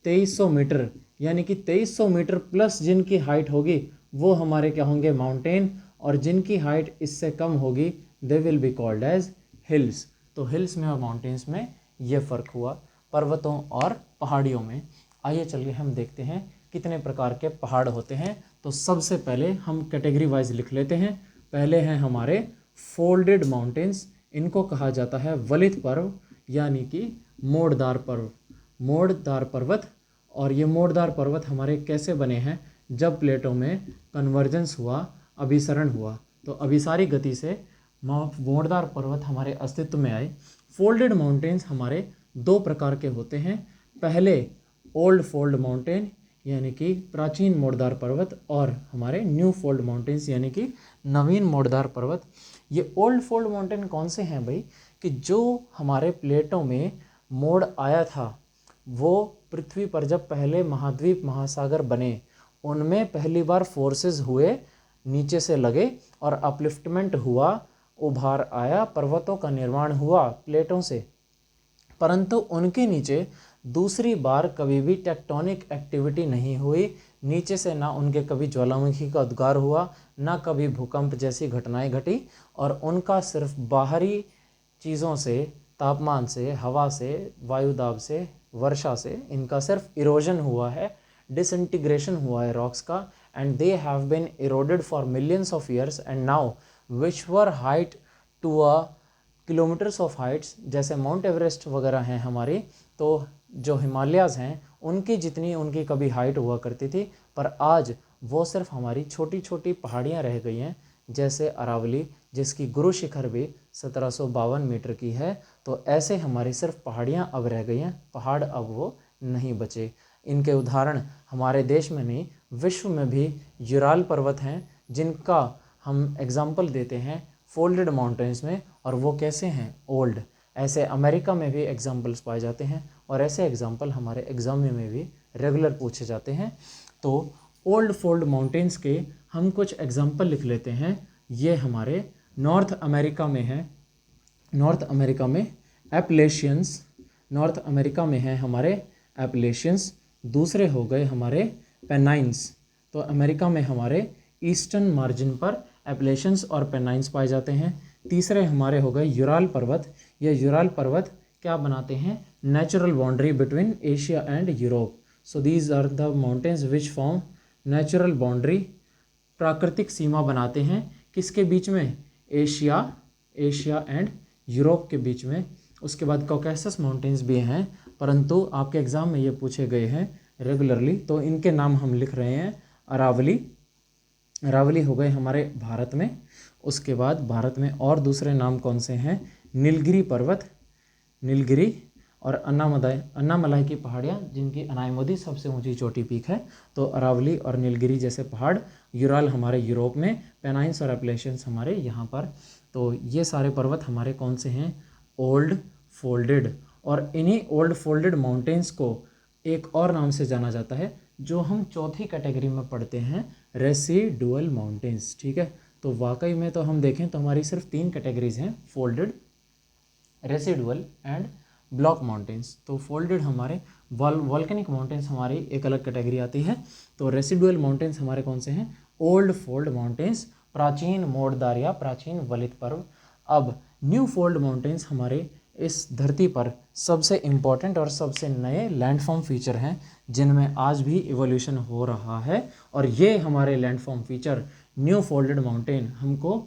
A: 2300 मीटर, यानी कि 2300 मीटर प्लस जिनकी हाइट होगी वो हमारे क्या होंगे? माउंटेन। और जिनकी हाइट इससे कम होगी they will be called as hills. तो हिल्स में और माउंटेन्स में ये फ़र्क हुआ पर्वतों और पहाड़ियों में। आइए चलिए हम देखते हैं कितने प्रकार के पहाड़ होते हैं। तो सबसे पहले हम कैटेगरी वाइज लिख लेते हैं। पहले हैं हमारे फोल्डेड माउंटेन्स, इनको कहा जाता है वलित पर्व यानी कि मोड़दार पर्व, मोड़दार पर्वत। और ये मोड़दार पर्वत हमारे कैसे बने हैं? जब प्लेटों में कन्वर्जेंस हुआ, अभिसरण हुआ, तो अभिसारी गति से मोड़दार पर्वत हमारे अस्तित्व में आए। फोल्डेड माउंटेन्स हमारे दो प्रकार के होते हैं। पहले ओल्ड फोल्ड माउंटेन यानी कि प्राचीन मोड़दार पर्वत, और हमारे न्यू फोल्ड माउंटेन्स यानी कि नवीन मोड़दार पर्वत। ये ओल्ड फोल्ड माउंटेन कौन से हैं भाई? कि जो हमारे प्लेटों में मोड़ आया था, वो पृथ्वी पर जब पहले महाद्वीप महासागर बने, उनमें पहली बार फोर्सेस हुए, नीचे से लगे और अपलिफ्टमेंट हुआ, उभार आया, पर्वतों का निर्माण हुआ प्लेटों से। परंतु उनके नीचे दूसरी बार कभी भी टेक्टोनिक एक्टिविटी नहीं हुई। नीचे से ना उनके कभी ज्वालामुखी का उद्गार हुआ, ना कभी भूकंप जैसी घटनाएं घटी, और उनका सिर्फ बाहरी चीज़ों से, तापमान से, हवा से, वायुदाब से, वर्षा से, इनका सिर्फ इरोजन हुआ है, डिसइंटीग्रेशन हुआ है रॉक्स का। And they have been eroded for millions of years and now which were height to a kilometres of heights, जैसे माउंट एवरेस्ट वगैरह हैं हमारी, तो जो हिमालयाज़ हैं उनकी जितनी उनकी कभी हाइट हुआ करती थी, पर आज वो सिर्फ हमारी छोटी छोटी पहाड़ियाँ रह गई हैं। जैसे अरावली, जिसकी गुरु शिखर भी 1752 मीटर की है। तो ऐसे हमारी सिर्फ पहाड़ियाँ अब रह गई हैं, पहाड़ अब वो नहीं बचे। इनके उदाहरण हमारे देश में नहीं, विश्व में भी यूराल पर्वत हैं, जिनका हम एग्जाम्पल देते हैं फोल्डेड माउंटेन्स में, और वो कैसे हैं? ओल्ड। ऐसे अमेरिका में भी एग्जाम्पल्स पाए जाते हैं, और ऐसे एग्जाम्पल हमारे एग्ज़ाम में भी रेगुलर पूछे जाते हैं। तो ओल्ड फोल्ड माउंटेन्स के हम कुछ एग्जाम्पल लिख लेते हैं। ये हमारे नॉर्थ अमेरिका में है, नॉर्थ अमेरिका में एपलेशियंस, नॉर्थ अमेरिका में है हमारे एपलेशियंस। दूसरे हो गए हमारे पेनाइन्स। तो अमेरिका में हमारे ईस्टर्न मार्जिन पर एपलेशियंस और पेनाइन्स पाए जाते हैं। तीसरे हमारे हो गए यूराल पर्वत। ये यूराल पर्वत क्या बनाते हैं? Natural boundary between Asia and Europe. So these are the mountains which form natural boundary, प्राकृतिक सीमा बनाते हैं किसके बीच में? एशिया एंड यूरोप के बीच में। उसके बाद कॉकेसस माउंटेन्स भी हैं, परंतु आपके एग्ज़ाम में ये पूछे गए हैं रेगुलरली, तो इनके नाम हम लिख रहे हैं। अरावली, अरावली हो गए हमारे भारत में। उसके बाद भारत में और दूसरे नाम कौन से हैं? नीलगिरी पर्वत, नीलगिरी, और अन्नामलाई की पहाड़ियाँ, जिनकी अनायमोदी सबसे ऊंची चोटी पीक है। तो अरावली और नीलगिरी जैसे पहाड़। यूराल हमारे यूरोप में, पेनाइन्स और एपलेशियंस हमारे यहाँ पर। तो ये सारे पर्वत हमारे कौन से हैं? Old folded. और इन्हीं ओल्ड फोल्डेड माउंटेन्स को एक और नाम से जाना जाता है, जो हम चौथी कैटेगरी में पढ़ते हैं, रेसिडुअल माउंटेन्स। ठीक है, तो वाकई में तो हम देखें तो हमारी सिर्फ 3 कैटेगरीज हैं, folded, residual and block mountains. तो फोल्डेड हमारे वॉल्केनिक माउंटेन्स हमारी एक अलग कैटेगरी आती है। तो रेसिडुअल माउंटेन्स हमारे कौन से हैं? ओल्ड फोल्ड माउंटेन्स, प्राचीन मोड़दार या प्राचीन वलित पर्व। अब न्यू फोल्ड माउंटेन्स हमारे इस धरती पर सबसे इम्पॉर्टेंट और सबसे नए लैंडफॉर्म फीचर हैं, जिनमें आज भी इवोल्यूशन हो रहा है। और ये हमारे landform feature new folded mountain हमको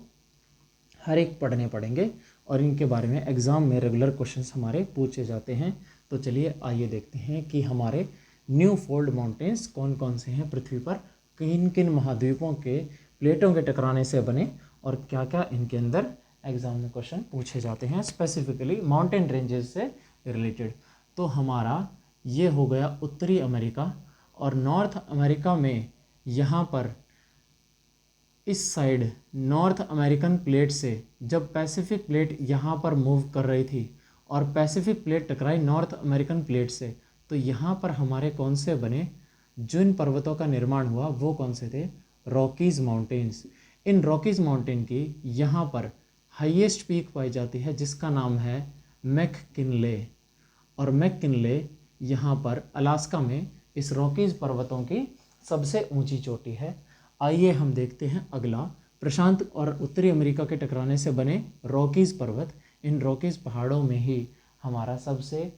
A: हर एक पढ़ने पड़ेंगे, और इनके बारे में एग्ज़ाम में रेगुलर क्वेश्चंस हमारे पूछे जाते हैं। तो चलिए आइए देखते हैं कि हमारे न्यू फोल्ड माउंटेन्स कौन कौन से हैं पृथ्वी पर, किन किन महाद्वीपों के प्लेटों के टकराने से बने, और क्या क्या इनके अंदर एग्ज़ाम में क्वेश्चन पूछे जाते हैं स्पेसिफिकली माउंटेन रेंजेस से रिलेटेड। तो हमारा ये हो गया उत्तरी अमेरिका। और नॉर्थ अमेरिका में यहाँ पर इस साइड नॉर्थ अमेरिकन प्लेट से जब पैसिफिक प्लेट यहाँ पर मूव कर रही थी और पैसिफिक प्लेट टकराई नॉर्थ अमेरिकन प्लेट से, तो यहाँ पर हमारे कौन से बने, जिन पर्वतों का निर्माण हुआ वो कौन से थे, रॉकीज़ माउंटेन्स। इन रॉकीज़ माउंटेन की यहाँ पर हाईएस्ट पीक पाई जाती है जिसका नाम है मैककिनले। और मैककिनले यहाँ पर अलास्का में इस रॉकीज़ पर्वतों की सबसे ऊंची चोटी है। आइए हम देखते हैं अगला, प्रशांत और उत्तरी अमेरिका के टकराने से बने रॉकीज़ पर्वत। इन रॉकीज़ पहाड़ों में ही हमारा सबसे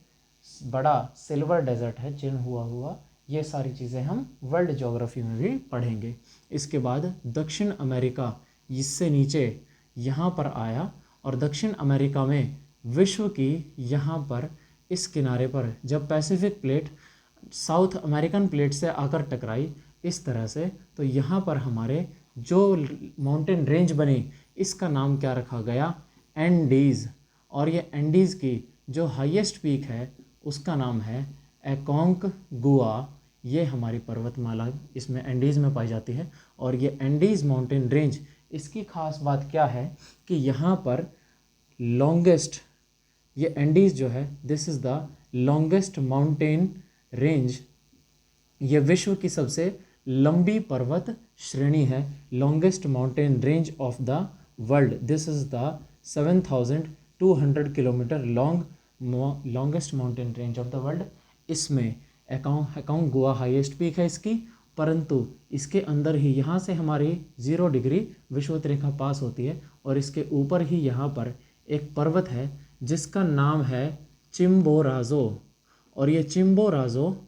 A: बड़ा सिल्वर डेजर्ट है चिन्ह हुआ। ये सारी चीज़ें हम वर्ल्ड ज्योग्राफी में भी पढ़ेंगे। इसके बाद दक्षिण अमेरिका इससे नीचे यहाँ पर आया और दक्षिण अमेरिका में विश्व की यहाँ पर इस किनारे पर जब Pacific plate south American plate से आकर टकराई इस तरह से, तो यहाँ पर हमारे जो माउंटेन रेंज बनी इसका नाम क्या रखा गया, एंडीज़। और ये एंडीज़ की जो हाईएस्ट पीक है उसका नाम है एकोंकगुआ। ये हमारी पर्वतमाला इसमें एंडीज़ में पाई जाती है। और ये एंडीज़ माउंटेन रेंज, इसकी ख़ास बात क्या है कि यहाँ पर लॉन्गेस्ट, ये एंडीज़ जो है this is the longest mountain range, ये विश्व की सबसे लंबी पर्वत श्रेणी है। Longest mountain range of the world, this is the 7200 kilometre longest mountain range of the world. इसमें एकोंकगुआ हाईएस्ट पीक है इसकी, परंतु इसके अंदर ही यहाँ से हमारी 0 डिग्री विषुवत रेखा पास होती है और इसके ऊपर ही यहाँ पर एक पर्वत है जिसका नाम है चिम्बोराज़ो। और ये चिम्बोराज़ो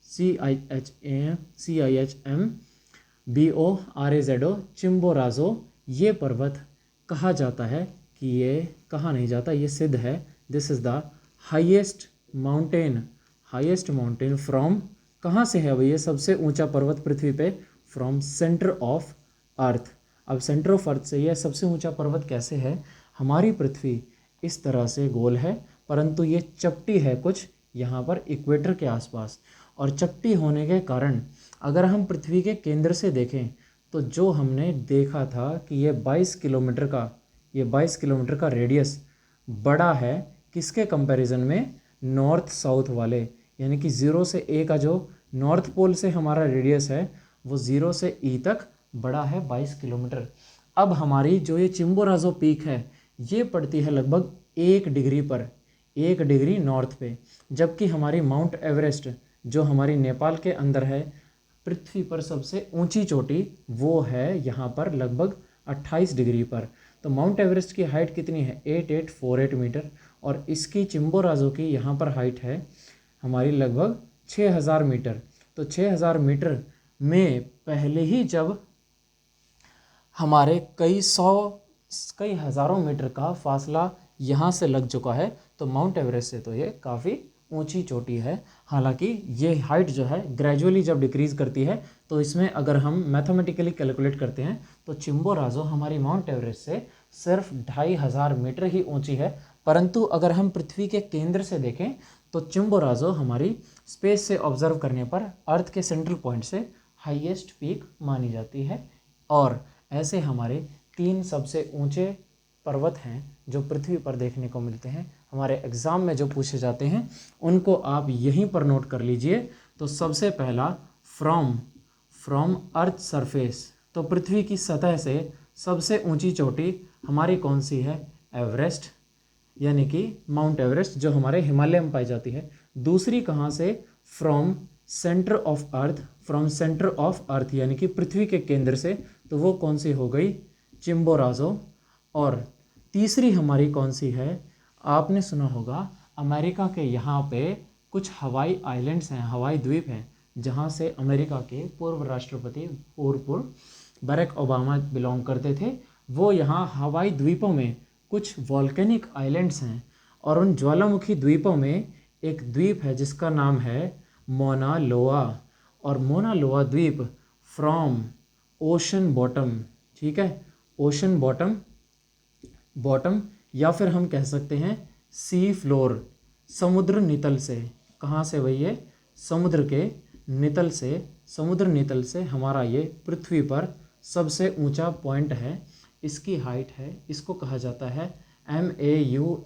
A: CIHMBORAZO चिम्बोराज़ो, ये पर्वत कहा जाता है कि ये कहा नहीं जाता, ये सिद्ध है, this is the highest mountain from, कहाँ से है भैया सबसे ऊंचा पर्वत पृथ्वी पे, फ्रॉम सेंटर ऑफ अर्थ। अब सेंटर ऑफ अर्थ से यह सबसे ऊंचा पर्वत कैसे है, हमारी पृथ्वी इस तरह से गोल है परंतु ये चपटी है कुछ यहाँ पर इक्वेटर के आसपास। और चपटी होने के कारण अगर हम पृथ्वी के केंद्र से देखें तो जो हमने देखा था कि ये 22 किलोमीटर का रेडियस बड़ा है किसके कंपैरिजन में, नॉर्थ साउथ वाले, यानी कि 0 से A का जो नॉर्थ पोल से हमारा रेडियस है वो 0 से E तक बड़ा है 22 किलोमीटर। अब हमारी जो ये चिम्बोराज़ो पीक है ये पड़ती है लगभग 1 डिग्री पर, 1 डिग्री नॉर्थ पे, जबकि हमारी माउंट एवरेस्ट जो हमारी नेपाल के अंदर है, पृथ्वी पर सबसे ऊंची चोटी वो है यहाँ पर लगभग 28 डिग्री पर। तो माउंट एवरेस्ट की हाइट कितनी है, 8848 मीटर, और इसकी चिम्बोराज़ो की यहाँ पर हाइट है हमारी लगभग 6000 मीटर। तो 6000 मीटर में पहले ही जब हमारे कई हज़ारों मीटर का फासला यहाँ से लग चुका है, तो माउंट एवरेस्ट से तो ये काफ़ी ऊंची चोटी है। हालांकि ये हाइट जो है ग्रेजुअली जब डिक्रीज़ करती है, तो इसमें अगर हम मैथमेटिकली कैलकुलेट करते हैं तो चिम्बोराज़ो हमारी माउंट एवरेस्ट से सिर्फ 2500 मीटर ही ऊंची है। परंतु अगर हम पृथ्वी के केंद्र से देखें तो चिम्बोराज़ो हमारी स्पेस से ऑब्जर्व करने पर अर्थ के सेंट्रल पॉइंट से हाईएस्ट पीक मानी जाती है। और ऐसे हमारे 3 सबसे ऊंचे पर्वत हैं जो पृथ्वी पर देखने को मिलते हैं, हमारे एग्ज़ाम में जो पूछे जाते हैं उनको आप यहीं पर नोट कर लीजिए। तो सबसे पहला फ्रॉम अर्थ सरफेस, तो पृथ्वी की सतह से सबसे ऊंची चोटी हमारी कौन सी है, एवरेस्ट, यानी कि माउंट एवरेस्ट जो हमारे हिमालय में पाई जाती है। दूसरी कहाँ से, फ्रॉम सेंटर ऑफ अर्थ यानी कि पृथ्वी के केंद्र से, तो वो कौन सी हो गई, चिम्बोराज़ो। और तीसरी हमारी कौन सी है, आपने सुना होगा अमेरिका के यहाँ पे कुछ हवाई आइलैंड्स हैं, हवाई द्वीप हैं, जहाँ से अमेरिका के पूर्व राष्ट्रपति बराक ओबामा बिलोंग करते थे। वो यहाँ हवाई द्वीपों में कुछ वॉल्केनिक आइलैंड्स हैं और उन ज्वालामुखी द्वीपों में एक द्वीप है जिसका नाम है मोना लोआ। और मोना लोआ द्वीप फ्रॉम ओशन बॉटम, ठीक है, ओशन बॉटम या फिर हम कह सकते हैं सी फ्लोर, समुद्र नितल से, कहाँ से भाई? ये समुद्र के नितल से, समुद्र नितल से हमारा ये पृथ्वी पर सबसे ऊंचा पॉइंट है। इसकी हाइट है, इसको कहा जाता है MAUNALOA,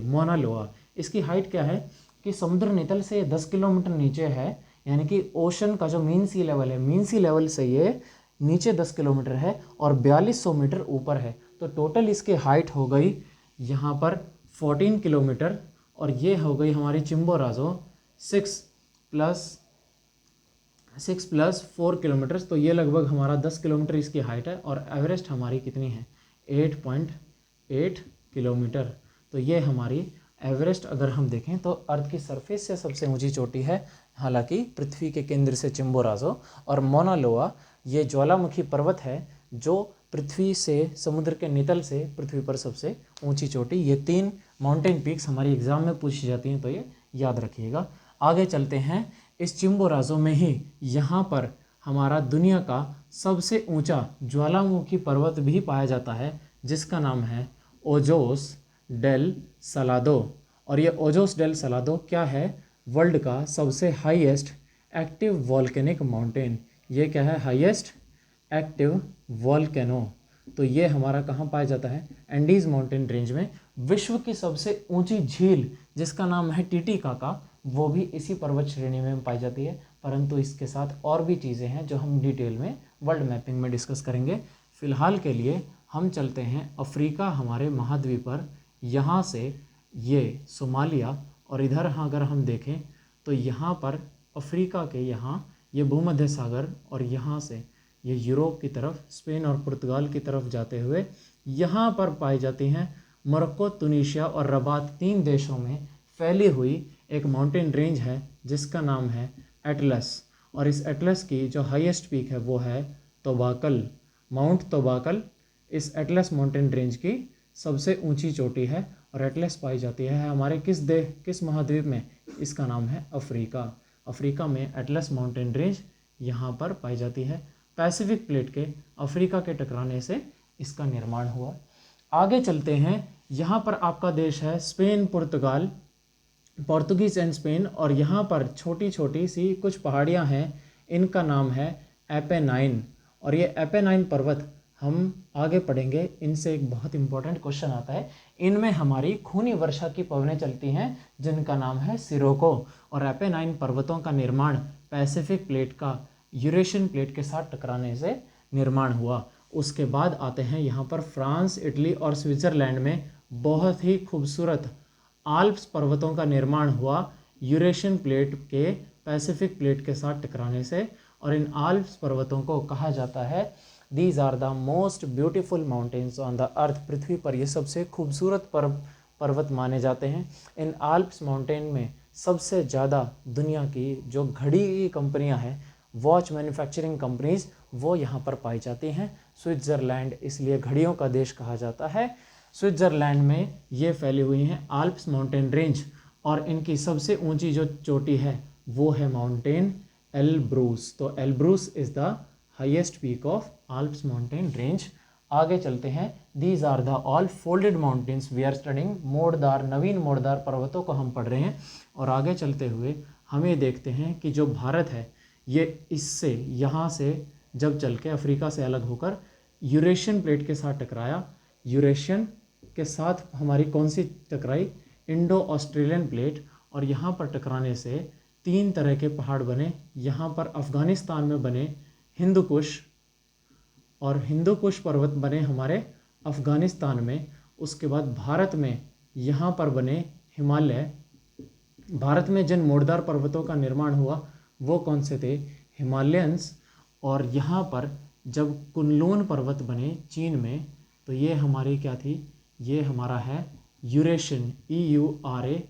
A: मोना लोआ। इसकी हाइट क्या है कि समुद्र नितल से 10 किलोमीटर नीचे है, यानी कि ओशन का जो मीन सी लेवल है, मीन सी लेवल से ये नीचे 10 किलोमीटर है और 4200 मीटर ऊपर है। तो टोटल इसकी हाइट हो गई यहाँ पर 14 किलोमीटर, और ये हो गई हमारी चिम्बोराजो 6 प्लस 4 किलोमीटर। तो ये लगभग हमारा 10 किलोमीटर इसकी हाइट है, और एवरेस्ट हमारी कितनी है? 8.8 किलोमीटर। तो ये हमारी एवरेस्ट अगर हम देखें तो अर्थ की सरफेस से सबसे ऊंची चोटी है, हालांकि पृथ्वी के केंद्र से चिम्बोराजो। और मोना लोआ ये ज्वालामुखी पर्वत है जो पृथ्वी से, समुद्र के नितल से पृथ्वी पर सबसे ऊंची चोटी। ये 3 माउंटेन पीक्स हमारी एग्जाम में पूछी जाती हैं, तो ये याद रखिएगा। आगे चलते हैं। इस चिम्बोराजो में ही यहाँ पर हमारा दुनिया का सबसे ऊंचा ज्वालामुखी पर्वत भी पाया जाता है, जिसका नाम है ओजोस डेल सलादो। और ये ओजोस डेल सलादो क्या है? वर्ल्ड का सबसे हाईएस्ट एक्टिव वॉल्केनिक माउंटेन। ये क्या है? Highest active volcano. तो ये हमारा कहाँ पाया जाता है? एंडीज माउंटेन रेंज में। विश्व की सबसे ऊंची झील जिसका नाम है टिटिकाका, वो भी इसी पर्वत श्रेणी में पाई जाती है, परंतु इसके साथ और भी चीज़ें हैं जो हम डिटेल में वर्ल्ड मैपिंग में डिस्कस करेंगे। फिलहाल के लिए हम चलते हैं अफ्रीका हमारे महाद्वीप पर। यहाँ से ये सोमालिया, और इधर अगर हम देखें तो यहाँ पर अफ्रीका के यहाँ ये भूमध्य सागर, और यहाँ से ये यूरोप की तरफ, स्पेन और पुर्तगाल की तरफ जाते हुए यहाँ पर पाई जाती हैं मोरक्को, तुनीशिया और रबात 3 देशों में फैली हुई एक माउंटेन रेंज है जिसका नाम है एटलस। और इस एटलस की जो हाईएस्ट पीक है वो है तोबाकल, माउंट तोबाकल। इस एटलस माउंटेन रेंज की सबसे ऊंची चोटी है, और एटलस पाई जाती है हमारे किस महाद्वीप में? इसका नाम है अफ्रीका। अफ्रीका में एटलस माउंटेन रेंज यहाँ पर पाई जाती है। पैसिफिक प्लेट के अफ्रीका के टकराने से इसका निर्माण हुआ। आगे चलते हैं। यहाँ पर आपका देश है Spain, Portugal, Portuguese and Spain, और यहाँ पर छोटी छोटी सी कुछ पहाड़ियाँ हैं, इनका नाम है एपेनाइन। और ये एपेनाइन पर्वत हम आगे पढ़ेंगे, इनसे एक बहुत इंपॉर्टेंट क्वेश्चन आता है। इनमें हमारी खूनी वर्षा की पवनें चलती हैं जिनका नाम है सिरोको। और एपेनाइन पर्वतों का निर्माण पैसिफिक प्लेट का यूरेशियन प्लेट के साथ टकराने से निर्माण हुआ। उसके बाद आते हैं यहाँ पर फ्रांस, इटली और स्विट्ज़रलैंड में बहुत ही खूबसूरत आल्प्स पर्वतों का निर्माण हुआ यूरेशियन प्लेट के पैसिफिक प्लेट के साथ टकराने से। और इन आल्प्स पर्वतों को कहा जाता है these are the most beautiful mountains on the earth. पृथ्वी पर ये सबसे खूबसूरत पर्वत माने जाते हैं। इन आल्प्स माउंटेन में सबसे ज़्यादा दुनिया की जो घड़ी की कंपनियां हैं, वॉच मैन्युफैक्चरिंग कंपनीज, वो यहाँ पर पाई जाती हैं। स्विट्ज़रलैंड इसलिए घड़ियों का देश कहा जाता है। स्विट्ज़रलैंड में ये फैली हुई हैं आल्प्स माउंटेन रेंज, और इनकी सबसे ऊंची जो चोटी है वो है माउंटेन एल्ब्रूस। तो Elbrus is the highest peak of Alps mountain range. आगे चलते हैं। These are the all folded mountains we are studying. मोड़दार, नवीन मोड़दार पर्वतों को हम पढ़ रहे हैं। और आगे चलते हुए हमें देखते हैं कि जो भारत है ये इससे, यहाँ से जब चल के अफ्रीका से अलग होकर यूरेशियन प्लेट के साथ टकराया। यूरेशियन के साथ हमारी कौन सी टकराई? Indo Australian plate. और यहाँ पर टकराने से 3 तरह के पहाड़ बने। यहाँ पर अफ़गानिस्तान में बने हिंदू कुश, और हिंदू कुश पर्वत बने हमारे अफ़गानिस्तान में। उसके बाद भारत में यहाँ पर बने हिमालय। भारत में जिन मोड़दार पर्वतों का निर्माण हुआ वो कौन से थे? हिमालयंस। और यहाँ पर जब कुनलून पर्वत बने चीन में, तो ये हमारी क्या थी? ये हमारा है यूरेशियन, EURASIAN।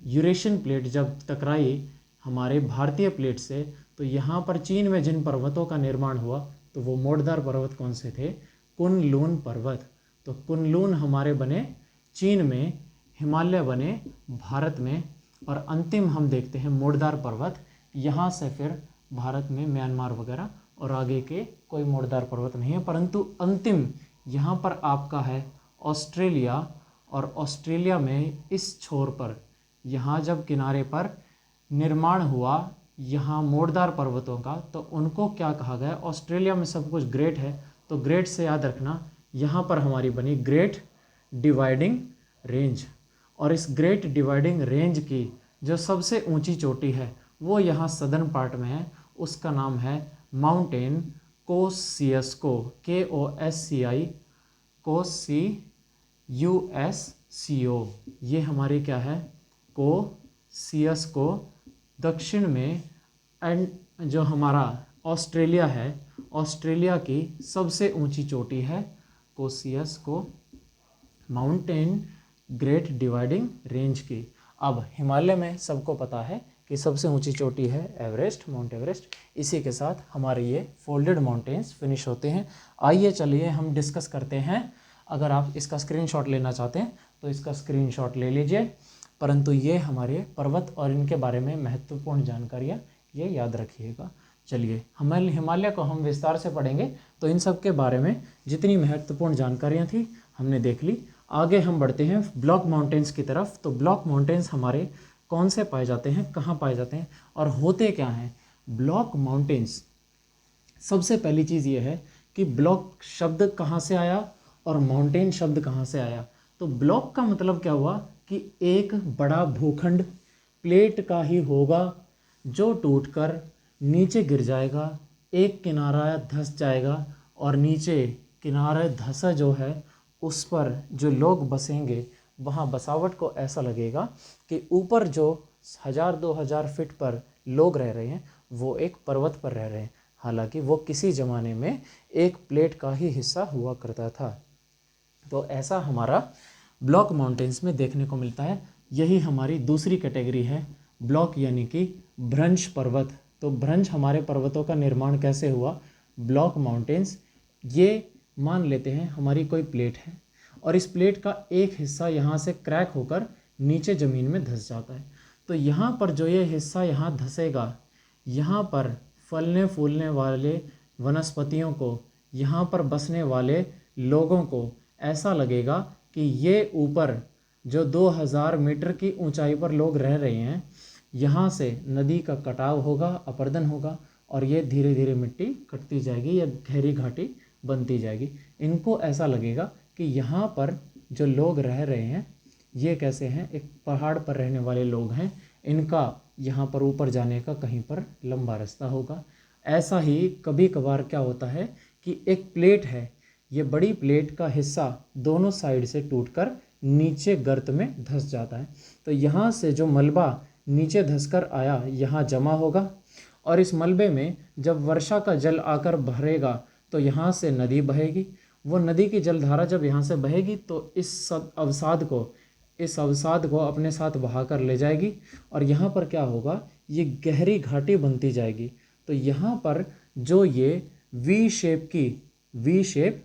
A: यूरेशियन प्लेट जब टकराई हमारे भारतीय प्लेट से, तो यहाँ पर चीन में जिन पर्वतों का निर्माण हुआ तो वो मोड़दार पर्वत कौन से थे? कुनलून पर्वत। तो कुनलून हमारे बने चीन में, हिमालय बने भारत में, और अंतिम हम देखते हैं मोड़दार पर्वत। यहाँ से फिर भारत में म्यांमार वगैरह, और आगे के कोई मोड़दार पर्वत नहीं है। परंतु अंतिम यहाँ पर आपका है ऑस्ट्रेलिया। और ऑस्ट्रेलिया में इस छोर पर यहाँ जब किनारे पर निर्माण हुआ यहाँ मोड़दार पर्वतों का, तो उनको क्या कहा गया? ऑस्ट्रेलिया में सब कुछ ग्रेट है, तो ग्रेट से याद रखना यहाँ पर हमारी बनी ग्रेट डिवाइडिंग रेंज। और इस ग्रेट डिवाइडिंग रेंज की जो सबसे ऊंची चोटी है वो यहाँ सदर्न पार्ट में है, उसका नाम है माउंटेन कोसियस्को, KOSCI, CUSCO। ये हमारी क्या है? कोसियस्को। दक्षिण में एंड जो हमारा ऑस्ट्रेलिया है, ऑस्ट्रेलिया की सबसे ऊंची चोटी है कोसियस्को माउंटेन ग्रेट डिवाइडिंग रेंज की। अब हिमालय में सबको पता है कि सबसे ऊंची चोटी है एवरेस्ट, माउंट एवरेस्ट। इसी के साथ हमारे ये फोल्डेड माउंटेन्स फिनिश होते हैं। आइए चलिए हम डिस्कस करते हैं। अगर आप इसका स्क्रीनशॉट लेना चाहते हैं तो इसका स्क्रीनशॉट ले लीजिए, परंतु ये हमारे पर्वत और इनके बारे में महत्वपूर्ण जानकारियाँ ये याद रखिएगा। चलिए हिमालय को हम विस्तार से पढ़ेंगे, तो इन सब के बारे में जितनी महत्वपूर्ण जानकारियाँ थी हमने देख ली। आगे हम बढ़ते हैं ब्लॉक माउंटेन्स की तरफ। तो ब्लॉक माउंटेन्स हमारे कौन से पाए जाते हैं, कहाँ पाए जाते हैं और होते क्या हैं? ब्लॉक माउंटेन्स, सबसे पहली चीज़ ये है कि ब्लॉक शब्द कहाँ से आया और माउंटेन शब्द कहाँ से आया। तो ब्लॉक का मतलब क्या हुआ कि एक बड़ा भूखंड प्लेट का ही होगा जो टूटकर नीचे गिर जाएगा, एक किनारा धंस जाएगा और नीचे किनारे धंसा जो है उस पर जो लोग बसेंगे वहाँ बसावट को ऐसा लगेगा कि ऊपर जो 1000-2000 फीट पर लोग रह रहे हैं वो एक पर्वत पर रह रहे हैं, हालांकि वो किसी ज़माने में एक प्लेट का ही हिस्सा हुआ करता था। तो ऐसा हमारा ब्लॉक माउंटेन्स में देखने को मिलता है। यही हमारी दूसरी कैटेगरी है ब्लॉक, यानी कि भ्रंश पर्वत। तो भ्रंश हमारे पर्वतों का निर्माण कैसे हुआ? ब्लॉक माउंटेन्स, ये मान लेते हैं हमारी कोई प्लेट है और इस प्लेट का एक हिस्सा यहाँ से क्रैक होकर नीचे ज़मीन में धंस जाता है। तो यहाँ पर जो ये हिस्सा यहाँ धंसेगा, यहाँ पर फलने फूलने वाले वनस्पतियों को, यहाँ पर बसने वाले लोगों को ऐसा लगेगा कि ये ऊपर जो 2000 मीटर की ऊंचाई पर लोग रह रहे हैं, यहाँ से नदी का कटाव होगा, अपरदन होगा और ये धीरे धीरे मिट्टी कटती जाएगी या गहरी घाटी बनती जाएगी। इनको ऐसा लगेगा कि यहाँ पर जो लोग रह रहे हैं ये कैसे हैं, एक पहाड़ पर रहने वाले लोग हैं, इनका यहाँ पर ऊपर जाने का कहीं पर लंबा रास्ता होगा। ऐसा ही कभी कभार क्या होता है कि एक प्लेट है, ये बड़ी प्लेट का हिस्सा दोनों साइड से टूटकर नीचे गर्त में धंस जाता है। तो यहाँ से जो मलबा नीचे धंसकर आया यहाँ जमा होगा और इस मलबे में जब वर्षा का जल आकर भरेगा तो यहाँ से नदी बहेगी। वो नदी की जलधारा जब यहाँ से बहेगी तो इस अवसाद को अपने साथ बहाकर ले जाएगी और यहाँ पर क्या होगा, ये गहरी घाटी बनती जाएगी। तो यहाँ पर जो ये वी शेप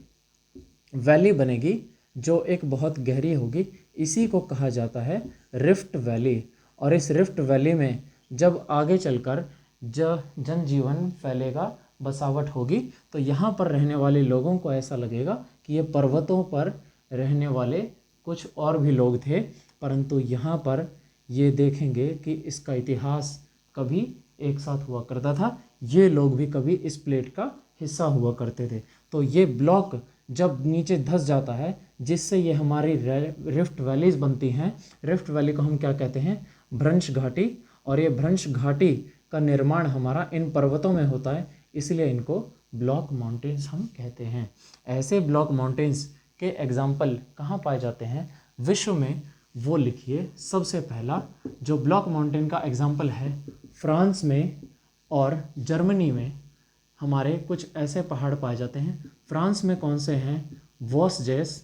A: वैली बनेगी जो एक बहुत गहरी होगी, इसी को कहा जाता है रिफ्ट वैली। और इस रिफ्ट वैली में जब आगे चलकर जनजीवन फैलेगा, बसावट होगी, तो यहाँ पर रहने वाले लोगों को ऐसा लगेगा कि ये पर्वतों पर रहने वाले कुछ और भी लोग थे, परंतु यहाँ पर ये देखेंगे कि इसका इतिहास कभी एक साथ हुआ करता था, ये लोग भी कभी इस प्लेट का हिस्सा हुआ करते थे। तो ये ब्लॉक जब नीचे धंस जाता है जिससे ये हमारी रिफ्ट वैलीज बनती हैं। रिफ्ट वैली को हम क्या कहते हैं? भ्रंश घाटी। और ये भ्रंश घाटी का निर्माण हमारा इन पर्वतों में होता है, इसलिए इनको ब्लॉक माउंटेन्स हम कहते हैं। ऐसे ब्लॉक माउंटेन्स के एग्जाम्पल कहाँ पाए जाते हैं विश्व में, वो लिखिए। सबसे पहला जो ब्लॉक माउंटेन का एग्जाम्पल है, फ्रांस में और जर्मनी में हमारे कुछ ऐसे पहाड़ पाए जाते हैं। फ्रांस में कौन से हैं? वोस्जेस।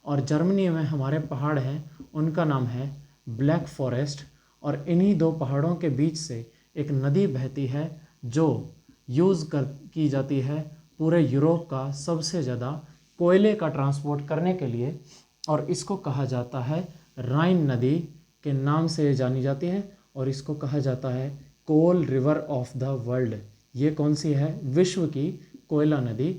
A: और जर्मनी में हमारे पहाड़ हैं, उनका नाम है ब्लैक फॉरेस्ट। और इन्हीं दो पहाड़ों के बीच से एक नदी बहती है जो की जाती है पूरे यूरोप का सबसे ज़्यादा कोयले का ट्रांसपोर्ट करने के लिए, और इसको कहा जाता है राइन नदी के नाम से जानी जाती है और इसको कहा जाता है कोल रिवर ऑफ द वर्ल्ड। ये कौन सी है? विश्व की कोयला नदी,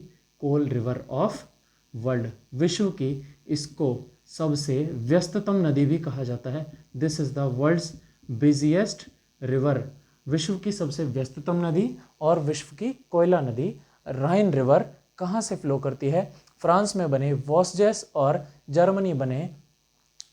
A: कोल रिवर ऑफ वर्ल्ड, विश्व की इसको सबसे व्यस्ततम नदी भी कहा जाता है। This is the world's busiest river. विश्व की सबसे व्यस्ततम नदी और विश्व की कोयला नदी राइन रिवर कहाँ से फ्लो करती है? फ्रांस में बने वॉस्जेस और जर्मनी बने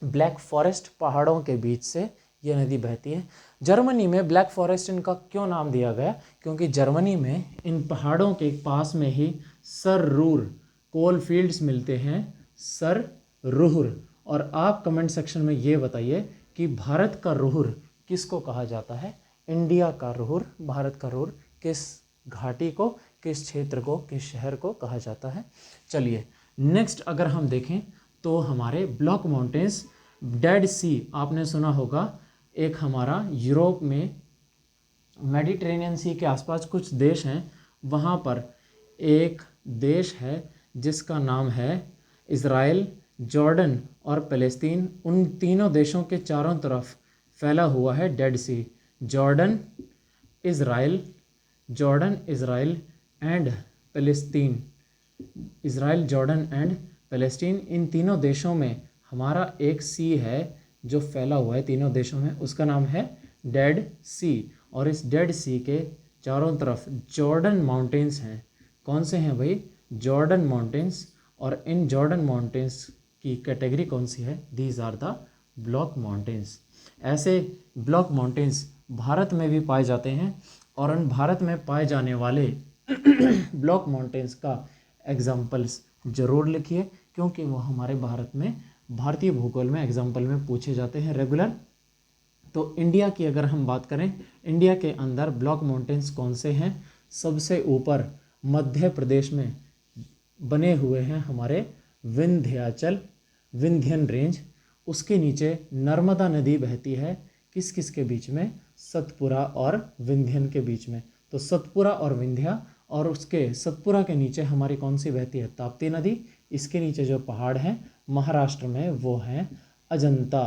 A: ब्लैक फॉरेस्ट पहाड़ों के बीच से यह नदी बहती है। जर्मनी में ब्लैक फॉरेस्ट इनका क्यों नाम दिया गया? क्योंकि जर्मनी में इन पहाड़ों के पास में ही सररूर कोल फील्ड्स मिलते हैं, सररूर। और आप कमेंट सेक्शन में ये बताइए कि भारत का रुहुर किसको कहा जाता है? इंडिया का रुहुर, भारत का रुहुर किस घाटी को, किस क्षेत्र को, किस शहर को कहा जाता है? चलिए नेक्स्ट अगर हम देखें तो हमारे ब्लॉक माउंटेन्स, डेड सी आपने सुना होगा, एक हमारा यूरोप में मेडिटेरेनियन सी के आसपास कुछ देश हैं, वहाँ पर एक देश है जिसका नाम है इज़राइल, जॉर्डन और फ़लस्तीन। उन तीनों देशों के चारों तरफ फैला हुआ है Dead Sea. Jordan, Israel and फ़लस्तीन। इज़राइल, जॉर्डन एंड फ़लस्तीन, इन तीनों देशों में हमारा एक सी है जो फैला हुआ है तीनों देशों में, उसका नाम है डेड सी। और इस डेड सी के चारों तरफ जॉर्डन माउंटेन्स हैं। कौन से हैं भाई? Jordan mountains. और इन जॉर्डन माउंटेन्स की कैटेगरी कौन सी है? These are the block mountains. ऐसे ब्लॉक माउंटेन्स भारत में भी पाए जाते हैं और उन भारत में पाए जाने वाले ब्लॉक माउंटेन्स का एग्जाम्पल्स ज़रूर लिखिए, क्योंकि वो हमारे भारत में भारतीय भूगोल में एग्जाम्पल में पूछे जाते हैं रेगुलर। तो इंडिया की अगर हम बात करें, इंडिया के अंदर ब्लॉक माउंटेन्स कौन से हैं? सबसे ऊपर मध्य प्रदेश में बने हुए हैं हमारे विंध्याचल, विंध्यन रेंज। उसके नीचे नर्मदा नदी बहती है, किस किस के बीच में? सतपुरा और विंध्यन के बीच में। तो सतपुरा और विंध्या, और उसके सतपुरा के नीचे हमारी कौन सी बहती है? ताप्ती नदी। इसके नीचे जो पहाड़ हैं महाराष्ट्र में वो हैं अजंता।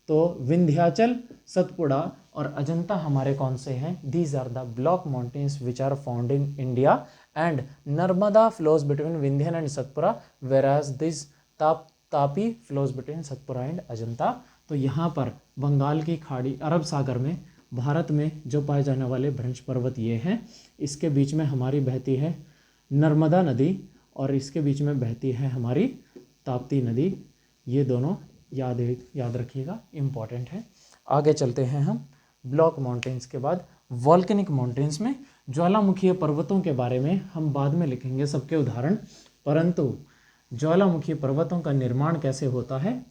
A: तो विंध्याचल, सतपुड़ा और अजंता हमारे कौन से हैं? These are the block mountains which are found in India and Narmada flows between Vindhyan and Satpura, whereas this Tapi flows between Satpura and Ajanta. तो यहाँ पर बंगाल की खाड़ी, अरब सागर में, भारत में जो पाए जाने वाले भ्रंश पर्वत ये हैं। इसके बीच में हमारी बहती है नर्मदा नदी और इसके बीच में बहती है हमारी ताप्ती नदी। ये दोनों याद रखिएगा, इम्पॉर्टेंट है। आगे चलते हैं हम ब्लॉक माउंटेन्स के बाद वॉल्केनिक माउंटेन्स में। ज्वालामुखीय पर्वतों के बारे में हम बाद में लिखेंगे सबके उदाहरण, परंतु ज्वालामुखी पर्वतों का निर्माण कैसे होता है?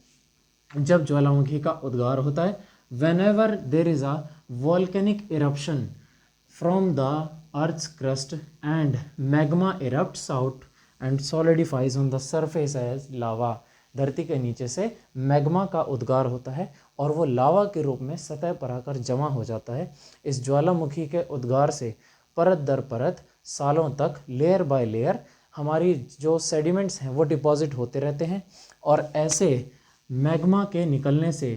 A: जब ज्वालामुखी का उद्गार होता है, whenever there is a volcanic eruption from the earth's crust and magma erupts out and solidifies on the surface as lava। धरती के नीचे से मैग्मा का उद्गार होता है और वो लावा के रूप में सतह पर आकर जमा हो जाता है। इस ज्वालामुखी के उद्गार से परत दर परत सालों तक लेयर बाय लेयर हमारी जो सेडिमेंट्स हैं वो डिपॉजिट होते रहते हैं, और ऐसे मैग्मा के निकलने से,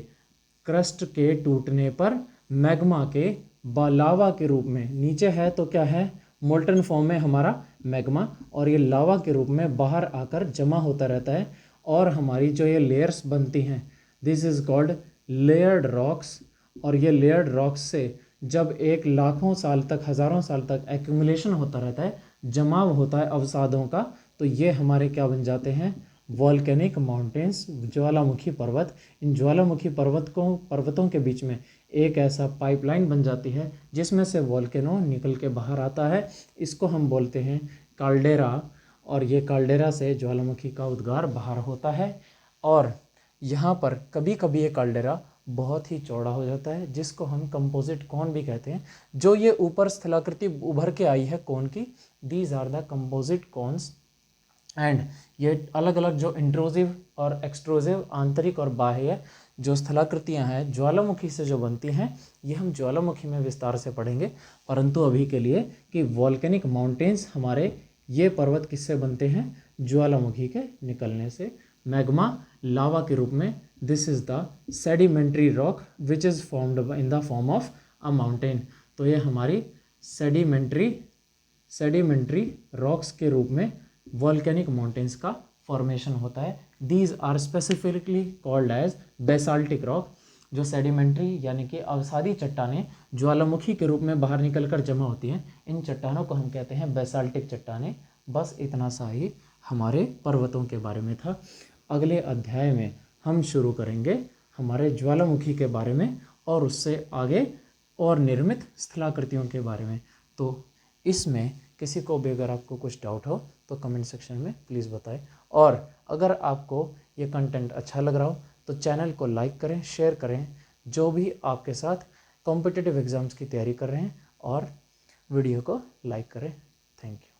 A: क्रस्ट के टूटने पर मैग्मा के लावा के रूप में, नीचे है तो क्या है? मोल्टन फॉर्म में हमारा मैग्मा, और ये लावा के रूप में बाहर आकर जमा होता रहता है और हमारी जो ये लेयर्स बनती हैं, this is called layered rocks. और ये लेयर्ड रॉक्स से जब एक लाखों साल तक, हज़ारों साल तक एक्यूमुलेशन होता रहता है, जमाव होता है अवसादों का, तो ये हमारे क्या बन जाते हैं? वॉल्केनिक माउंटेन्स, ज्वालामुखी पर्वत। इन ज्वालामुखी पर्वतों के बीच में एक ऐसा पाइपलाइन बन जाती है जिसमें से वॉल्केनो निकल के बाहर आता है। इसको हम बोलते हैं काल्डेरा, और ये काल्डेरा से ज्वालामुखी का उद्गार बाहर होता है। और यहाँ पर कभी कभी ये काल्डेरा बहुत ही चौड़ा हो जाता है, जिसको हम कंपोजिट कॉन भी कहते हैं। जो ये ऊपर स्थलाकृति उभर के आई है कॉन की, these are the composite cones. And ये अलग अलग जो इंट्रूसिव और एक्सट्रूसिव, आंतरिक और बाह्य जो स्थलाकृतियाँ हैं ज्वालामुखी से जो बनती हैं, ये हम ज्वालामुखी में विस्तार से पढ़ेंगे। परंतु अभी के लिए कि वॉल्केनिक माउंटेन्स हमारे ये पर्वत किससे बनते हैं? ज्वालामुखी के निकलने से, मैग्मा लावा के रूप में। This is the sedimentary rock which is formed in the form of a mountain. तो ये हमारी सेडिमेंट्री रॉक्स के रूप में वॉल्केनिक माउंटेन्स का फॉर्मेशन होता है। These are specifically called as basaltic rock. जो सेडिमेंट्री यानी कि अवसादी चट्टानें ज्वालामुखी के रूप में बाहर निकलकर जमा होती हैं, इन चट्टानों को हम कहते हैं बेसाल्टिक चट्टानें। बस इतना सा ही हमारे पर्वतों के बारे में था। अगले अध्याय में हम शुरू करेंगे हमारे ज्वालामुखी के बारे में और उससे आगे और निर्मित स्थलाकृतियों के बारे में। तो इसमें किसी को भी अगर आपको कुछ डाउट हो तो कमेंट सेक्शन में प्लीज़ बताएं। और अगर आपको ये कंटेंट अच्छा लग रहा हो तो चैनल को लाइक करें, शेयर करें, जो भी आपके साथ कॉम्पिटिटिव एग्ज़ाम्स की तैयारी कर रहे हैं, और वीडियो को लाइक करें। Thank you.